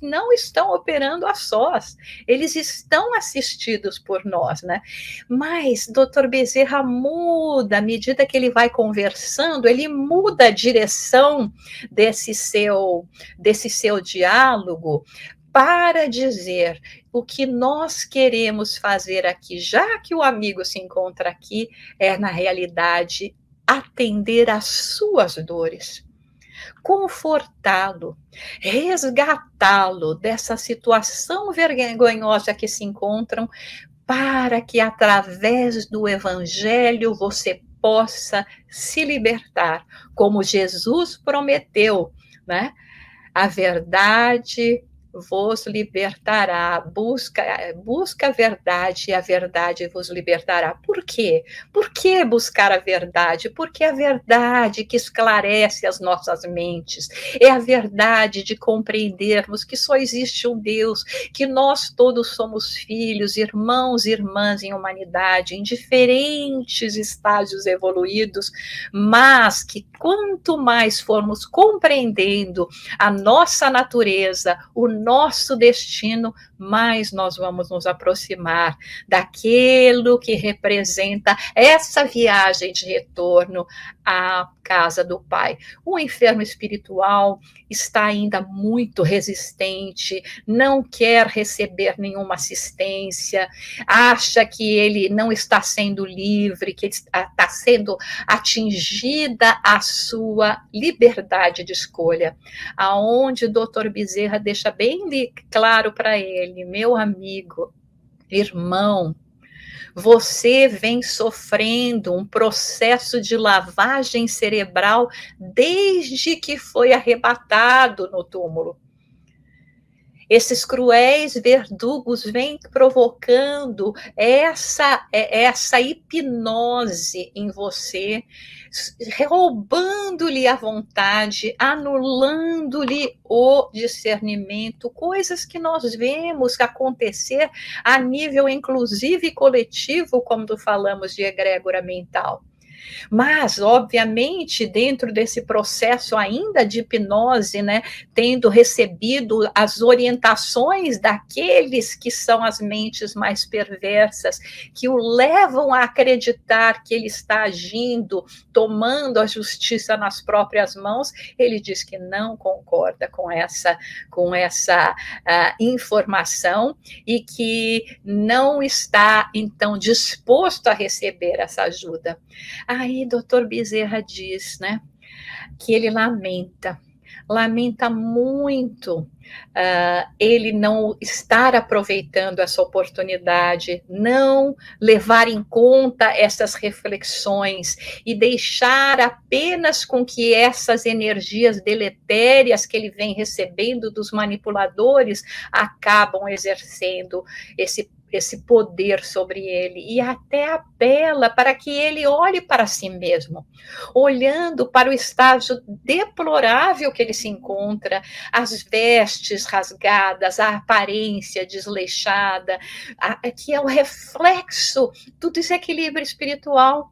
não estão operando a sós, eles estão assistidos por nós, né? Mas Dr. Bezerra muda, à medida que ele vai conversando, ele muda a direção desse seu diálogo para dizer: o que nós queremos fazer aqui, já que o amigo se encontra aqui, é, na realidade, atender às suas dores, confortá-lo, resgatá-lo dessa situação vergonhosa que se encontram, para que, através do Evangelho, você possa se libertar, como Jesus prometeu, né? A verdade vos libertará, busca a verdade e a verdade vos libertará. Por quê? Por que buscar a verdade? Porque é a verdade que esclarece as nossas mentes, é a verdade de compreendermos que só existe um Deus, que nós todos somos filhos, irmãos e irmãs em humanidade, em diferentes estágios evoluídos, mas que quanto mais formos compreendendo a nossa natureza, o nosso destino, mais nós vamos nos aproximar daquilo que representa essa viagem de retorno à casa do Pai. O enfermo espiritual está ainda muito resistente, não quer receber nenhuma assistência, acha que ele não está sendo livre, que está sendo atingida a sua liberdade de escolha, aonde o Dr. Bezerra deixa bem claro para ele: meu amigo, irmão, você vem sofrendo um processo de lavagem cerebral desde que foi arrebatado no túmulo. Esses cruéis verdugos vêm provocando essa hipnose em você, roubando-lhe a vontade, anulando-lhe o discernimento, coisas que nós vemos acontecer a nível inclusive coletivo, quando falamos de egrégora mental. Mas, obviamente, dentro desse processo ainda de hipnose, né, tendo recebido as orientações daqueles que são as mentes mais perversas, que o levam a acreditar que ele está agindo, tomando a justiça nas próprias mãos, ele diz que não concorda com essa informação e que não está, então, disposto a receber essa ajuda. Aí, Dr. Bezerra diz, né, que ele lamenta muito ele não estar aproveitando essa oportunidade, não levar em conta essas reflexões e deixar apenas com que essas energias deletérias que ele vem recebendo dos manipuladores acabam exercendo esse poder sobre ele, e até apela para que ele olhe para si mesmo, olhando para o estágio deplorável que ele se encontra, as vestes rasgadas, a aparência desleixada, que é o reflexo do desequilíbrio espiritual.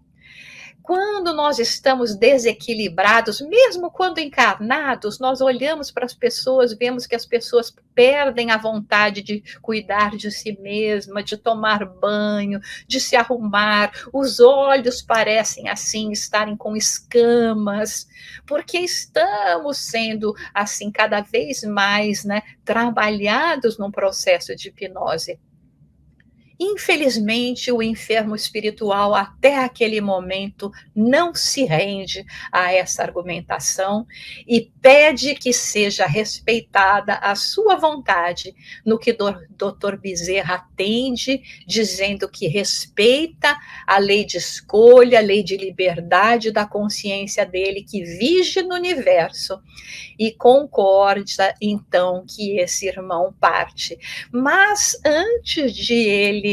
Quando nós estamos desequilibrados, mesmo quando encarnados, nós olhamos para as pessoas, vemos que as pessoas perdem a vontade de cuidar de si mesma, de tomar banho, de se arrumar, os olhos parecem assim estarem com escamas, porque estamos sendo assim cada vez mais, né, trabalhados num processo de hipnose. Infelizmente, o enfermo espiritual, até aquele momento, não se rende a essa argumentação e pede que seja respeitada a sua vontade, no que Dr. Bezerra atende, dizendo que respeita a lei de escolha, a lei de liberdade da consciência dele, que vige no universo, e concorda, então, que esse irmão parte. Mas antes de ele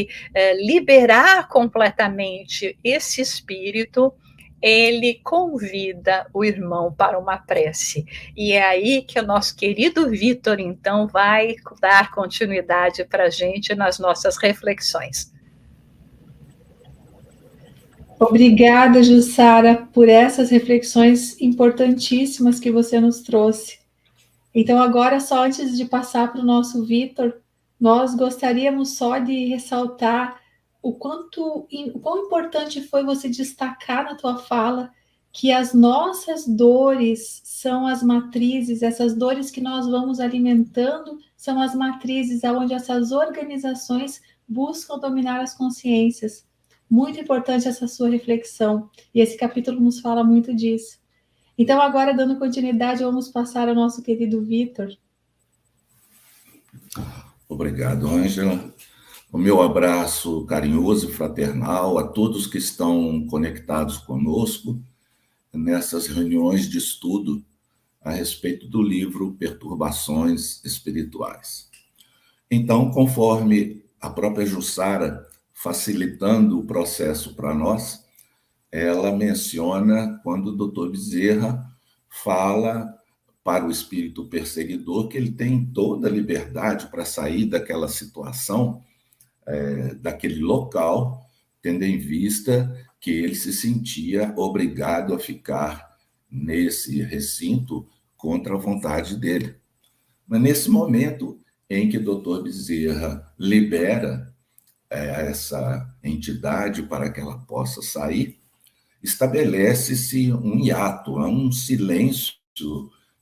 liberar completamente esse espírito, ele convida o irmão para uma prece. E é aí que o nosso querido Vitor, então, vai dar continuidade para a gente nas nossas reflexões. Obrigada, Jussara, por essas reflexões importantíssimas que você nos trouxe. Então, agora, só antes de passar para o nosso Vitor, nós gostaríamos só de ressaltar o quão importante foi você destacar na tua fala que as nossas dores são as matrizes, essas dores que nós vamos alimentando são as matrizes aonde essas organizações buscam dominar as consciências. Muito importante essa sua reflexão, e esse capítulo nos fala muito disso. Então, agora, dando continuidade, vamos passar ao nosso querido Vitor. Obrigado, Ângela. O meu abraço carinhoso e fraternal a todos que estão conectados conosco nessas reuniões de estudo a respeito do livro Perturbações Espirituais. Então, conforme a própria Jussara facilitando o processo para nós, ela menciona quando o Dr. Bezerra fala para o espírito perseguidor que ele tem toda a liberdade para sair daquela situação, daquele local, tendo em vista que ele se sentia obrigado a ficar nesse recinto contra a vontade dele. Mas nesse momento em que o Dr. Bezerra libera essa entidade para que ela possa sair, estabelece-se um hiato, um silêncio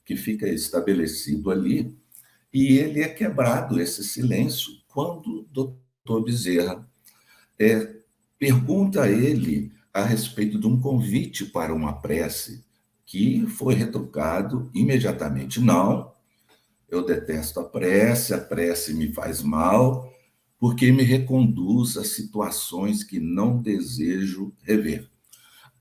que fica estabelecido ali, e ele é quebrado, esse silêncio, quando o Dr. Bezerra pergunta a ele a respeito de um convite para uma prece, que foi retrucado imediatamente. Não, eu detesto a prece me faz mal, porque me reconduz a situações que não desejo rever.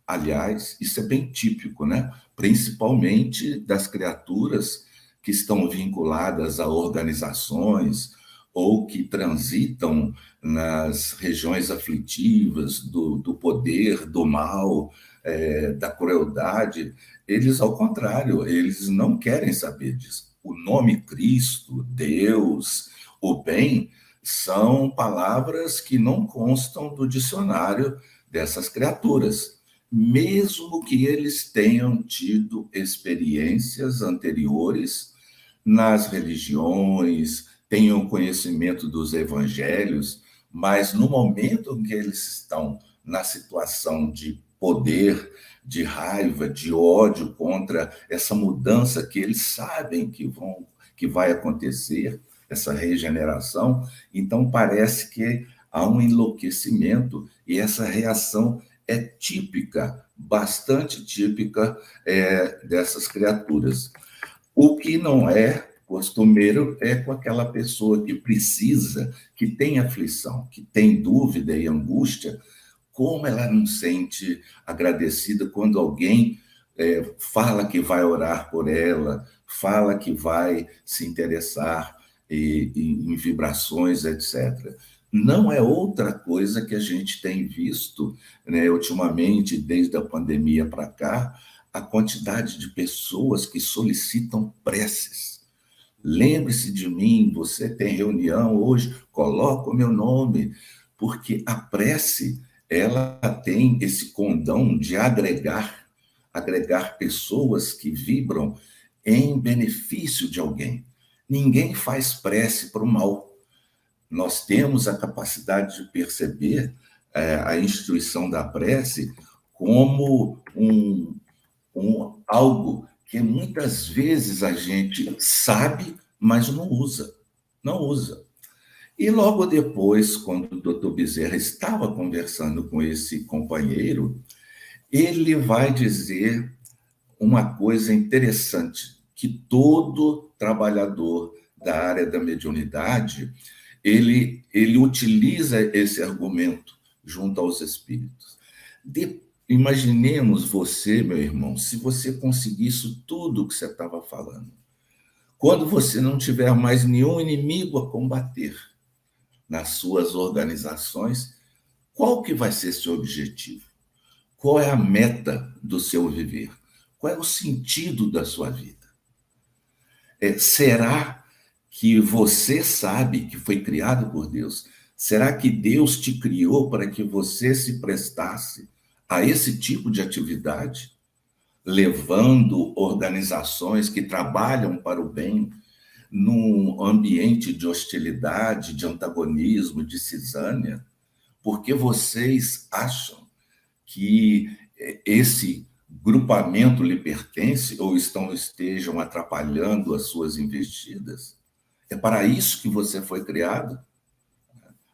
Aliás, isso é bem típico, né? Principalmente das criaturas que estão vinculadas a organizações ou que transitam nas regiões aflitivas do poder, do mal, da crueldade. Eles, ao contrário, eles não querem saber disso. O nome Cristo, Deus, o bem, são palavras que não constam do dicionário dessas criaturas, mesmo que eles tenham tido experiências anteriores nas religiões, tenham conhecimento dos evangelhos, mas no momento em que eles estão na situação de poder, de raiva, de ódio contra essa mudança que eles sabem que vai acontecer, essa regeneração, então parece que há um enlouquecimento e essa reação é típica, bastante típica dessas criaturas. O que não é costumeiro é com aquela pessoa que precisa, que tem aflição, que tem dúvida e angústia, como ela não sente agradecida quando alguém fala que vai orar por ela, fala que vai se interessar em vibrações, etc. Não é outra coisa que a gente tem visto, né, ultimamente, desde a pandemia para cá, a quantidade de pessoas que solicitam preces. Lembre-se de mim, você tem reunião hoje, coloca o meu nome, porque a prece, ela tem esse condão de agregar pessoas que vibram em benefício de alguém. Ninguém faz prece para o mal. Nós temos a capacidade de perceber a instituição da prece como algo que muitas vezes a gente sabe, mas não usa. Não usa. E logo depois, quando o doutor Bezerra estava conversando com esse companheiro, ele vai dizer uma coisa interessante, que todo trabalhador da área da mediunidade, ele utiliza esse argumento junto aos espíritos. Imaginemos você, meu irmão, se você conseguisse tudo o que você estava falando. Quando você não tiver mais nenhum inimigo a combater nas suas organizações, qual que vai ser seu objetivo? Qual é a meta do seu viver? Qual é o sentido da sua vida? Será que você sabe que foi criado por Deus? Será que Deus te criou para que você se prestasse a esse tipo de atividade, levando organizações que trabalham para o bem num ambiente de hostilidade, de antagonismo, de cisânia? Porque vocês acham que esse grupamento lhe pertence ou estejam atrapalhando as suas investidas? É para isso que você foi criado?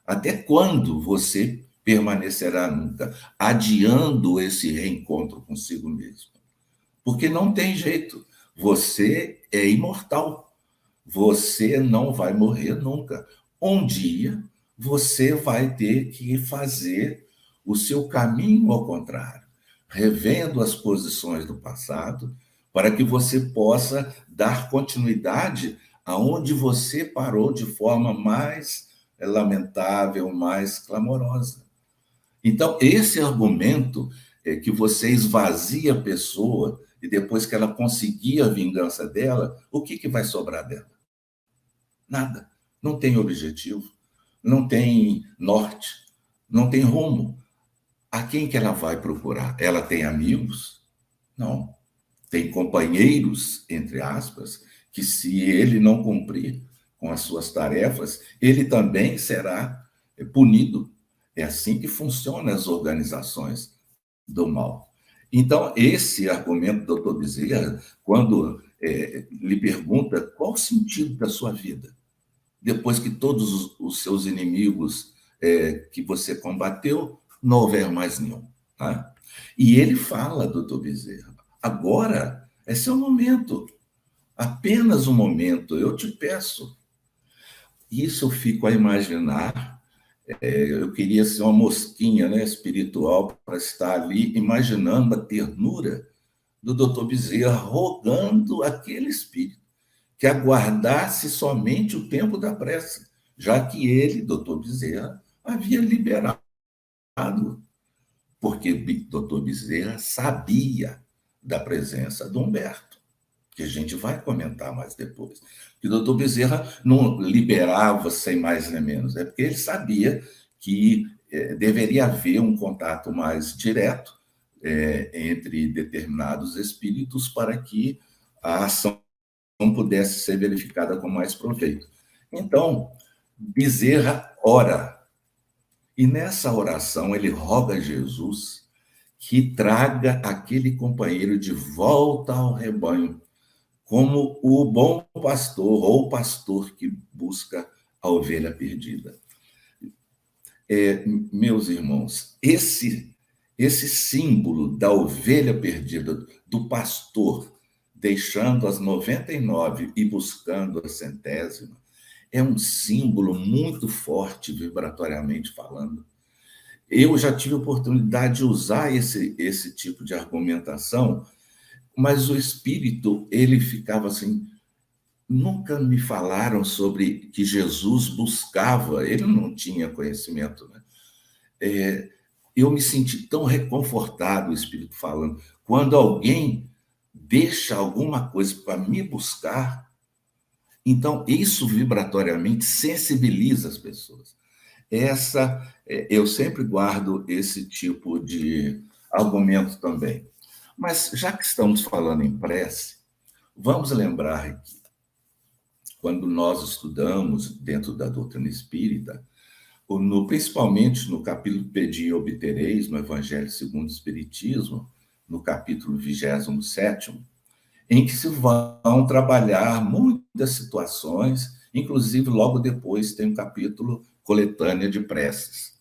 Até quando você permanecerá nunca adiando esse reencontro consigo mesmo? Porque não tem jeito. Você é imortal. Você não vai morrer nunca. Um dia você vai ter que fazer o seu caminho ao contrário, revendo as posições do passado, para que você possa dar continuidade aonde você parou de forma mais lamentável, mais clamorosa. Então, esse argumento é que você esvazia a pessoa e depois que ela conseguir a vingança dela, o que vai sobrar dela? Nada. Não tem objetivo, não tem norte, não tem rumo. A quem que ela vai procurar? Ela tem amigos? Não. Tem companheiros, entre aspas, que se ele não cumprir com as suas tarefas, ele também será punido. É assim que funcionam as organizações do mal. Então, esse argumento do doutor Bezerra, quando lhe pergunta qual o sentido da sua vida, depois que todos os seus inimigos que você combateu, não houver mais nenhum. Tá? E ele fala, doutor Bezerra, agora é seu momento, apenas um momento, eu te peço. Isso eu fico a imaginar, eu queria ser uma mosquinha, né, espiritual para estar ali imaginando a ternura do doutor Bezerra, rogando aquele espírito que aguardasse somente o tempo da prece, já que ele, doutor Bezerra, havia liberado, porque doutor Bezerra sabia da presença do Humberto, que a gente vai comentar mais depois. Que o doutor Bezerra não liberava sem mais nem menos, é porque ele sabia que deveria haver um contato mais direto entre determinados espíritos para que a ação pudesse ser verificada com mais proveito. Então, Bezerra ora. E nessa oração ele roga a Jesus que traga aquele companheiro de volta ao rebanho, como o bom pastor ou o pastor que busca a ovelha perdida. Meus irmãos, esse símbolo da ovelha perdida, do pastor deixando as 99 e buscando a 100ª, é um símbolo muito forte, vibratoriamente falando. Eu já tive a oportunidade de usar esse tipo de argumentação, mas o espírito, ele ficava assim, nunca me falaram sobre que Jesus buscava, ele não tinha conhecimento, né? Eu me senti tão reconfortado, o espírito falando, quando alguém deixa alguma coisa para me buscar. Então, isso vibratoriamente sensibiliza as pessoas. Eu sempre guardo esse tipo de argumento também. Mas, já que estamos falando em prece, vamos lembrar que, quando nós estudamos dentro da doutrina espírita, principalmente no capítulo Pedi e Obtereis, no Evangelho segundo o Espiritismo, no capítulo 27º, em que se vão trabalhar muitas situações Inclusive, logo depois tem um capítulo Coletânea de Preces.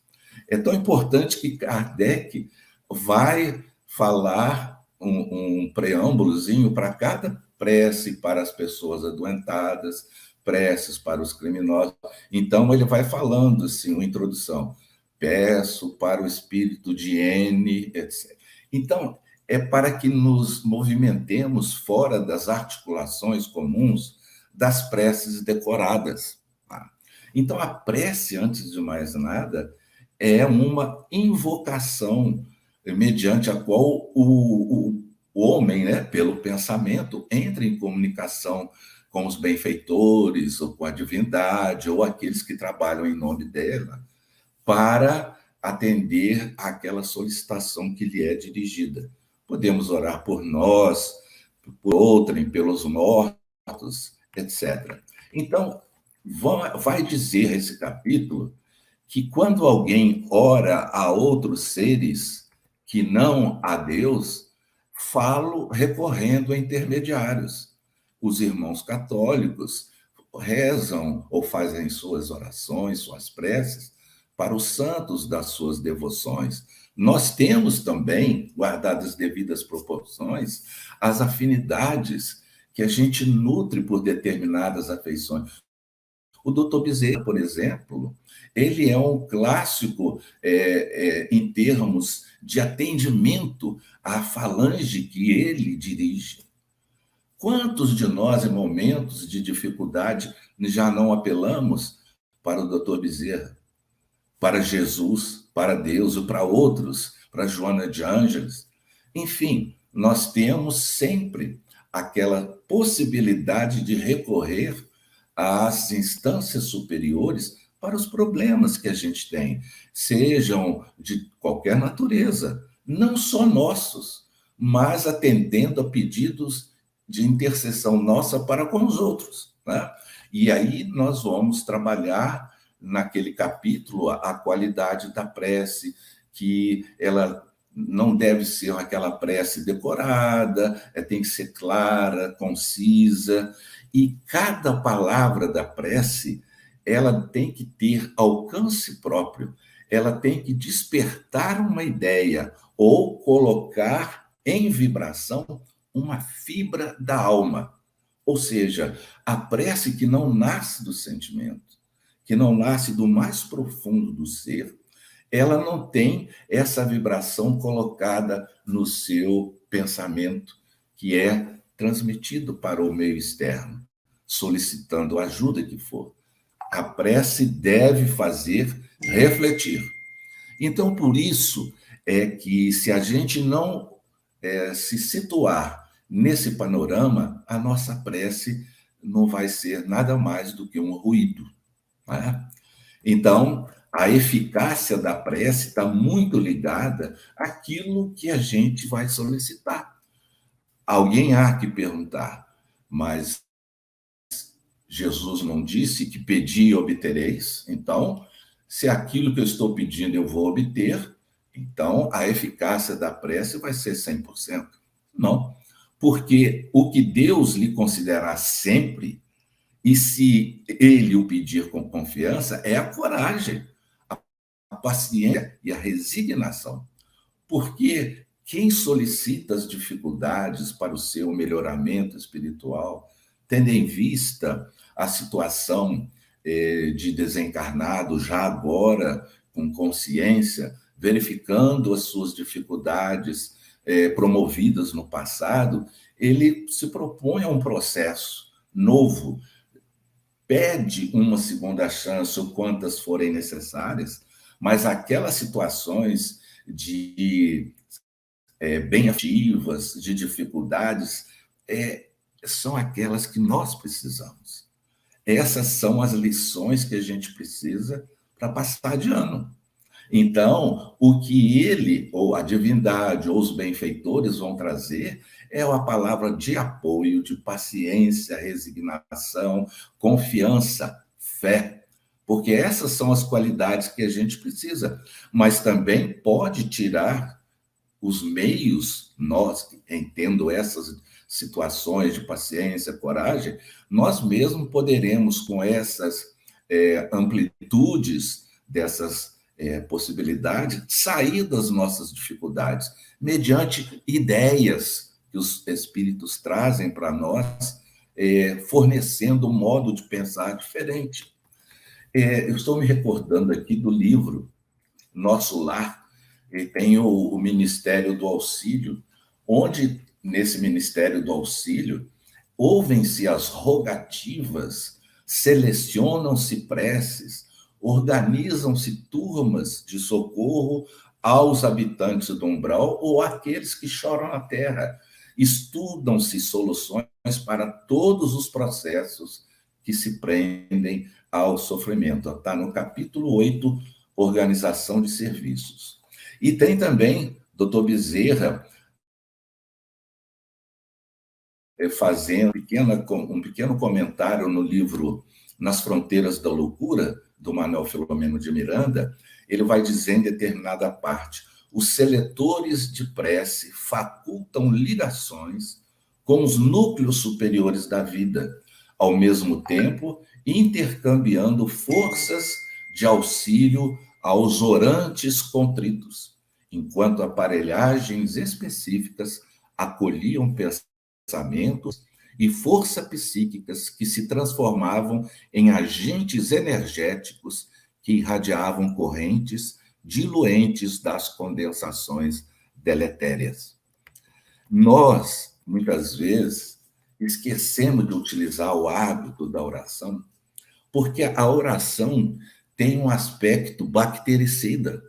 É tão importante que Kardec vai falar um preâmbulozinho para cada prece para as pessoas adoentadas, preces para os criminosos. Então, ele vai falando, assim, uma introdução. Peço para o espírito de N, etc. Então, é para que nos movimentemos fora das articulações comuns das preces decoradas. Então, a prece, antes de mais nada, é uma invocação mediante a qual o homem, né, pelo pensamento, entra em comunicação com os benfeitores, ou com a divindade, ou aqueles que trabalham em nome dela, para atender àquela solicitação que lhe é dirigida. Podemos orar por nós, por outrem, pelos mortos, etc. Então, vai dizer esse capítulo que quando alguém ora a outros seres que não a Deus, falo recorrendo a intermediários. Os irmãos católicos rezam ou fazem suas orações, suas preces, para os santos das suas devoções. Nós temos também, guardadas as devidas proporções, as afinidades que a gente nutre por determinadas afeições. O doutor Bezerra, por exemplo, ele é um clássico em termos de atendimento à falange que ele dirige. Quantos de nós, em momentos de dificuldade, já não apelamos para o doutor Bezerra, para Jesus, para Deus e para outros, para Joana de Ângeles? Enfim, nós temos sempre aquela possibilidade de recorrer às instâncias superiores para os problemas que a gente tem, sejam de qualquer natureza, não só nossos, mas atendendo a pedidos de intercessão nossa para com os outros, né? E aí nós vamos trabalhar naquele capítulo a qualidade da prece, que ela não deve ser aquela prece decorada, tem que ser clara, concisa, e cada palavra da prece, ela tem que ter alcance próprio, ela tem que despertar uma ideia ou colocar em vibração uma fibra da alma. Ou seja, a prece que não nasce do sentimento, que não nasce do mais profundo do ser, ela não tem essa vibração colocada no seu pensamento, que é transmitido para o meio externo, solicitando a ajuda que for. A prece deve fazer refletir. Então, por isso é que, se a gente não se situar nesse panorama, a nossa prece não vai ser nada mais do que um ruído, né? Então, a eficácia da prece está muito ligada àquilo que a gente vai solicitar. Alguém há que perguntar, mas Jesus não disse que pedi e obtereis? Então, se aquilo que eu estou pedindo eu vou obter, então a eficácia da prece vai ser 100%. Não, porque o que Deus lhe considerar sempre, e se ele o pedir com confiança, é a coragem, a paciência e a resignação. Porque quem solicita as dificuldades para o seu melhoramento espiritual, tendo em vista a situação de desencarnado já agora, com consciência, verificando as suas dificuldades promovidas no passado, ele se propõe a um processo novo, pede uma segunda chance, ou quantas forem necessárias, mas aquelas situações de bem ativas, de dificuldades, são aquelas que nós precisamos. Essas são as lições que a gente precisa para passar de ano. Então, o que ele, ou a divindade, ou os benfeitores vão trazer é uma palavra de apoio, de paciência, resignação, confiança, fé, porque essas são as qualidades que a gente precisa, mas também pode tirar os meios, nós, entendo essas situações de paciência, coragem, nós mesmos poderemos, com essas amplitudes dessas possibilidades, sair das nossas dificuldades, mediante ideias que os espíritos trazem para nós, fornecendo um modo de pensar diferente. Eu estou me recordando aqui do livro Nosso Lar, e tem o Ministério do Auxílio, onde, nesse Ministério do Auxílio, ouvem-se as rogativas, selecionam-se preces, organizam-se turmas de socorro aos habitantes do umbral ou àqueles que choram na terra. Estudam-se soluções para todos os processos que se prendem ao sofrimento. Está no capítulo 8, Organização de Serviços. E tem também Dr. Bezerra fazendo um pequeno comentário no livro Nas Fronteiras da Loucura, do Manuel Filomeno de Miranda. Ele vai dizer em determinada parte: os seletores de prece facultam ligações com os núcleos superiores da vida, ao mesmo tempo intercambiando forças de auxílio aos orantes contritos, enquanto aparelhagens específicas acolhiam pensamentos e forças psíquicas que se transformavam em agentes energéticos que irradiavam correntes diluentes das condensações deletérias. Nós, muitas vezes, esquecemos de utilizar o hábito da oração, porque a oração tem um aspecto bactericida.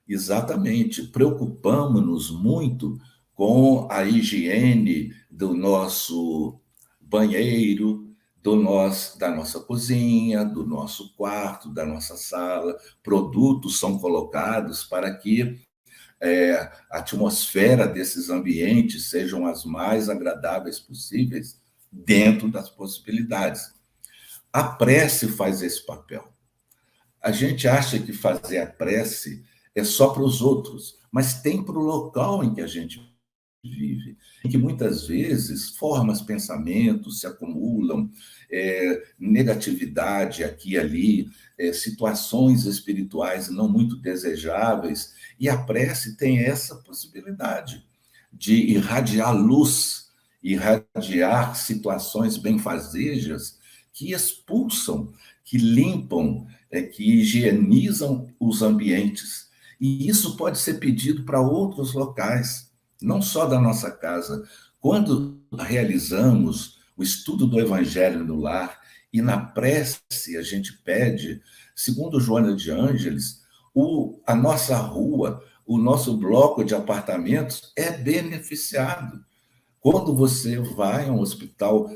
Exatamente, preocupamos-nos muito com a higiene do nosso banheiro, da nossa cozinha, do nosso quarto, da nossa sala. Produtos são colocados para que a atmosfera desses ambientes sejam as mais agradáveis possíveis, dentro das possibilidades. A prece faz esse papel. A gente acha que fazer a prece é só para os outros, mas tem para o local em que a gente vive, em que muitas vezes formas, pensamentos se acumulam, negatividade aqui e ali, situações espirituais não muito desejáveis, e a prece tem essa possibilidade de irradiar luz, irradiar situações benfazejas que expulsam, que limpam, que higienizam os ambientes. E isso pode ser pedido para outros locais, não só da nossa casa. Quando realizamos o estudo do Evangelho no lar e na prece a gente pede, segundo Joana de Ângeles, a nossa rua, o nosso bloco de apartamentos é beneficiado. Quando você vai a um hospital,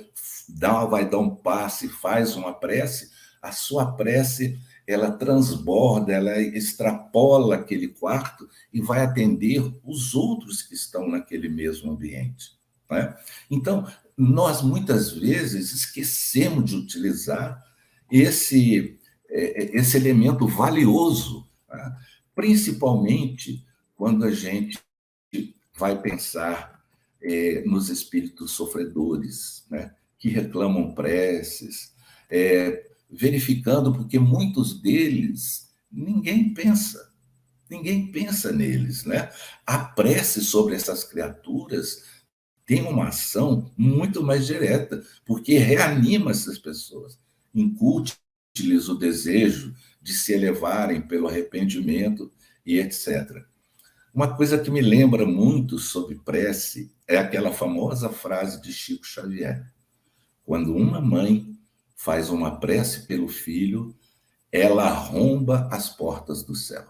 vai dar um passe, faz uma prece, a sua prece ela transborda, ela extrapola aquele quarto e vai atender os outros que estão naquele mesmo ambiente. Né? Então, nós muitas vezes esquecemos de utilizar esse elemento valioso, né? Principalmente quando a gente vai pensar nos espíritos sofredores, né? Que reclamam preces, verificando, porque muitos deles, ninguém pensa neles, né? A prece sobre essas criaturas tem uma ação muito mais direta, porque reanima essas pessoas, incute-lhes o desejo de se elevarem pelo arrependimento e etc. Uma coisa que me lembra muito sobre prece é aquela famosa frase de Chico Xavier: quando uma mãe faz uma prece pelo filho, ela arromba as portas do céu.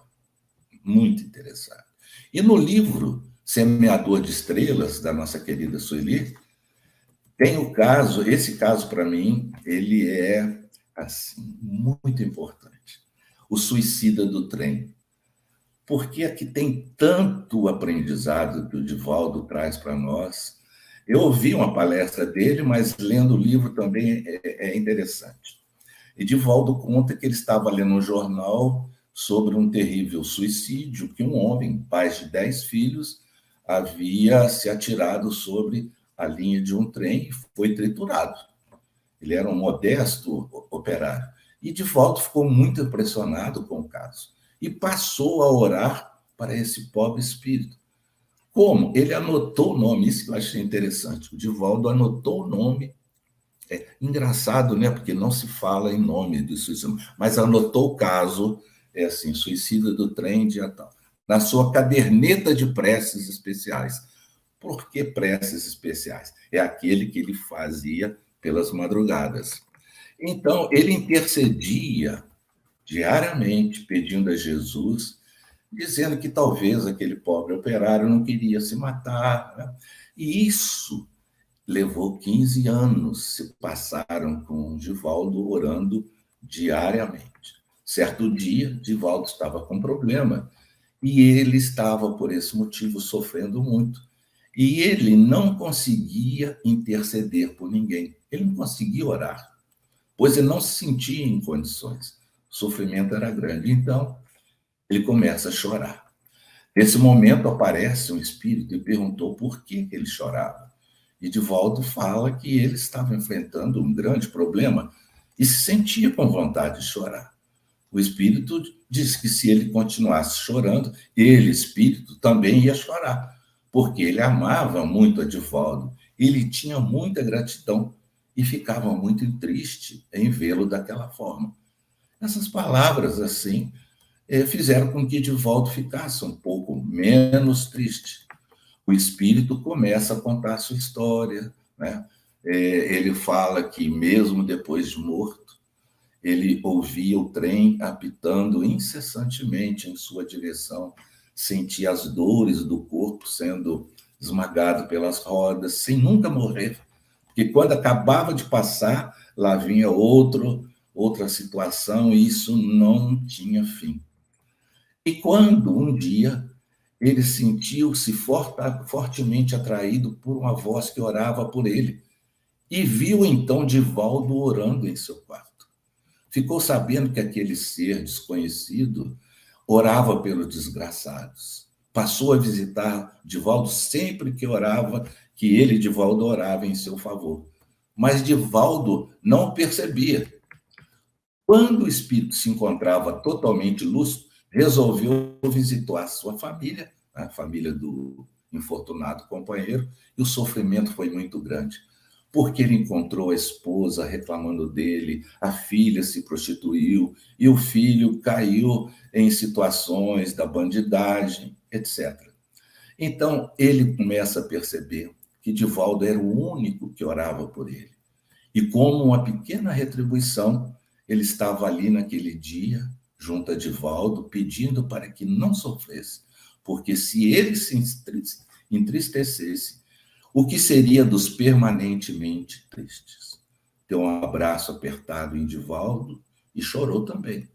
Muito interessante. E no livro Semeador de Estrelas, da nossa querida Sueli, tem o caso, esse caso para mim, ele é assim, muito importante. O suicida do trem. Porque aqui tem tanto aprendizado que o Divaldo traz para nós. Eu ouvi uma palestra dele, mas lendo o livro também é interessante. E Divaldo conta que ele estava lendo um jornal sobre um terrível suicídio, que um homem, pai de 10 filhos, havia se atirado sobre a linha de um trem e foi triturado. Ele era um modesto operário. E Divaldo ficou muito impressionado com o caso e passou a orar para esse pobre espírito. Como? Ele anotou o nome, isso que eu achei interessante. O Divaldo anotou o nome. É engraçado, né? Porque não se fala em nome do suicídio, mas anotou o caso, assim, suicida do trem, dia tal, na sua caderneta de preces especiais. Por que preces especiais? É aquele que ele fazia pelas madrugadas. Então, ele intercedia diariamente, pedindo a Jesus, dizendo que talvez aquele pobre operário não queria se matar, né? E isso levou 15 anos, se passaram com Divaldo orando diariamente. Certo dia, Divaldo estava com problema e ele estava, por esse motivo, sofrendo muito. E ele não conseguia interceder por ninguém. Ele não conseguia orar, pois ele não se sentia em condições. O sofrimento era grande. Então, ele começa a chorar. Nesse momento, aparece um espírito e perguntou por que ele chorava. E Divaldo fala que ele estava enfrentando um grande problema e se sentia com vontade de chorar. O espírito disse que se ele continuasse chorando, ele, espírito, também ia chorar, porque ele amava muito a Divaldo, ele tinha muita gratidão e ficava muito triste em vê-lo daquela forma. Essas palavras, assim, fizeram com que Divaldo ficasse um pouco menos triste. O espírito começa a contar a sua história, né? Ele fala que, mesmo depois de morto, ele ouvia o trem apitando incessantemente em sua direção, sentia as dores do corpo sendo esmagado pelas rodas, sem nunca morrer. Porque quando acabava de passar, lá vinha outra situação, e isso não tinha fim. E quando, um dia, ele sentiu-se fortemente atraído por uma voz que orava por ele, e viu, então, Divaldo orando em seu quarto. Ficou sabendo que aquele ser desconhecido orava pelos desgraçados. Passou a visitar Divaldo sempre que orava, que ele, Divaldo, orava em seu favor. Mas Divaldo não percebia. Quando o espírito se encontrava totalmente lúcido, resolveu visitar a sua família, a família do infortunado companheiro, e o sofrimento foi muito grande, porque ele encontrou a esposa reclamando dele, a filha se prostituiu, e o filho caiu em situações da bandidagem, etc. Então, ele começa a perceber que Divaldo era o único que orava por ele. E como uma pequena retribuição, ele estava ali naquele dia, junto a Divaldo, pedindo para que não sofresse, porque se ele se entristecesse, o que seria dos permanentemente tristes? Deu um abraço apertado em Divaldo e chorou também.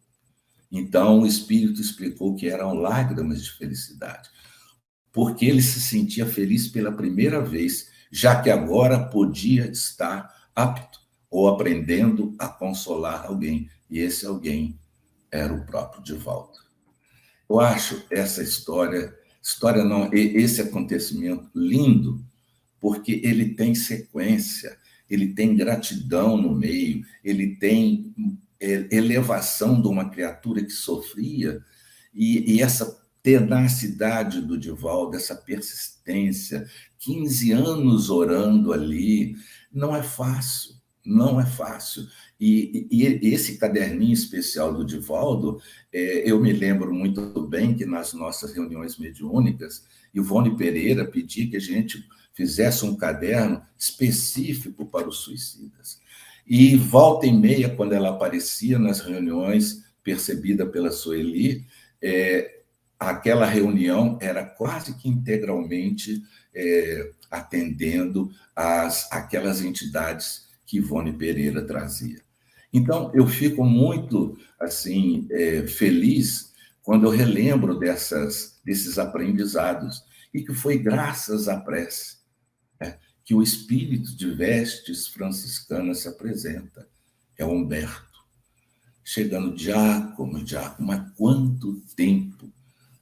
Então o espírito explicou que eram lágrimas de felicidade, porque ele se sentia feliz pela primeira vez, já que agora podia estar apto ou aprendendo a consolar alguém, e esse alguém era o próprio Divaldo. Eu acho essa história não, esse acontecimento lindo, porque ele tem sequência, ele tem gratidão no meio, ele tem elevação de uma criatura que sofria, e essa tenacidade do Divaldo, essa persistência, 15 anos orando ali, não é fácil, não é fácil. E esse caderninho especial do Divaldo, eu me lembro muito bem que nas nossas reuniões mediúnicas, Ivone Pereira pedia que a gente fizesse um caderno específico para os suicidas. E volta e meia, quando ela aparecia nas reuniões, percebida pela Sueli, aquela reunião era quase que integralmente atendendo aquelas entidades que Ivone Pereira trazia. Então, eu fico muito assim feliz quando eu relembro desses aprendizados, e que foi graças à prece que o espírito de vestes franciscanas se apresenta. É Humberto. Chegando, Giacomo, há quanto tempo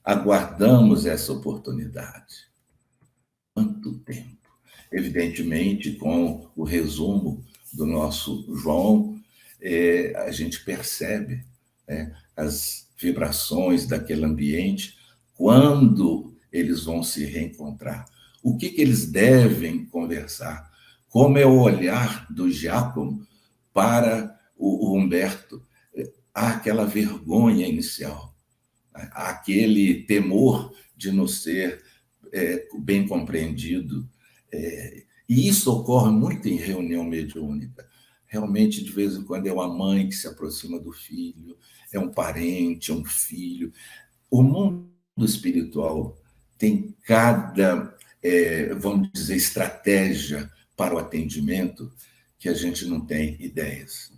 aguardamos essa oportunidade? Quanto tempo? Evidentemente, com o resumo do nosso João, a gente percebe, né, as vibrações daquele ambiente, quando eles vão se reencontrar, o que eles devem conversar, como é o olhar do Giacomo para o Humberto. Há aquela vergonha inicial, há aquele temor de não ser bem compreendido. E isso ocorre muito em reunião mediúnica. Realmente, de vez em quando, é uma mãe que se aproxima do filho, é um parente, é um filho. O mundo espiritual tem cada, vamos dizer, estratégia para o atendimento que a gente não tem ideias.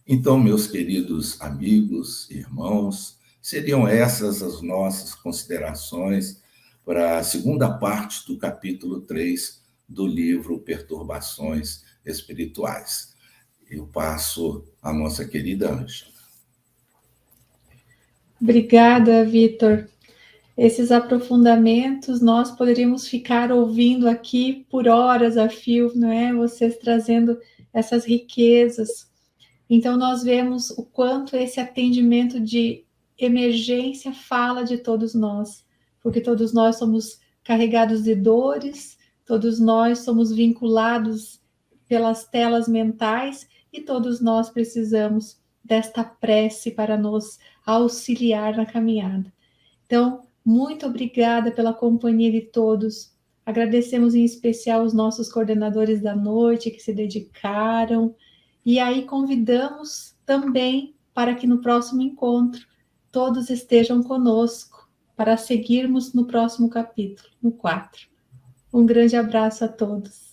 Então, meus queridos amigos, irmãos, seriam essas as nossas considerações para a segunda parte do capítulo 3 do livro Perturbações Espirituais. Eu passo à nossa querida Ângela. Obrigada, Vitor. Esses aprofundamentos nós poderíamos ficar ouvindo aqui por horas a fio, não é? Vocês trazendo essas riquezas. Então, nós vemos o quanto esse atendimento de emergência fala de todos nós, porque todos nós somos carregados de dores, todos nós somos vinculados pelas telas mentais e todos nós precisamos desta prece para nos auxiliar na caminhada. Então, muito obrigada pela companhia de todos. Agradecemos em especial os nossos coordenadores da noite que se dedicaram. E aí convidamos também para que no próximo encontro todos estejam conosco para seguirmos no próximo capítulo, no 4. Um grande abraço a todos.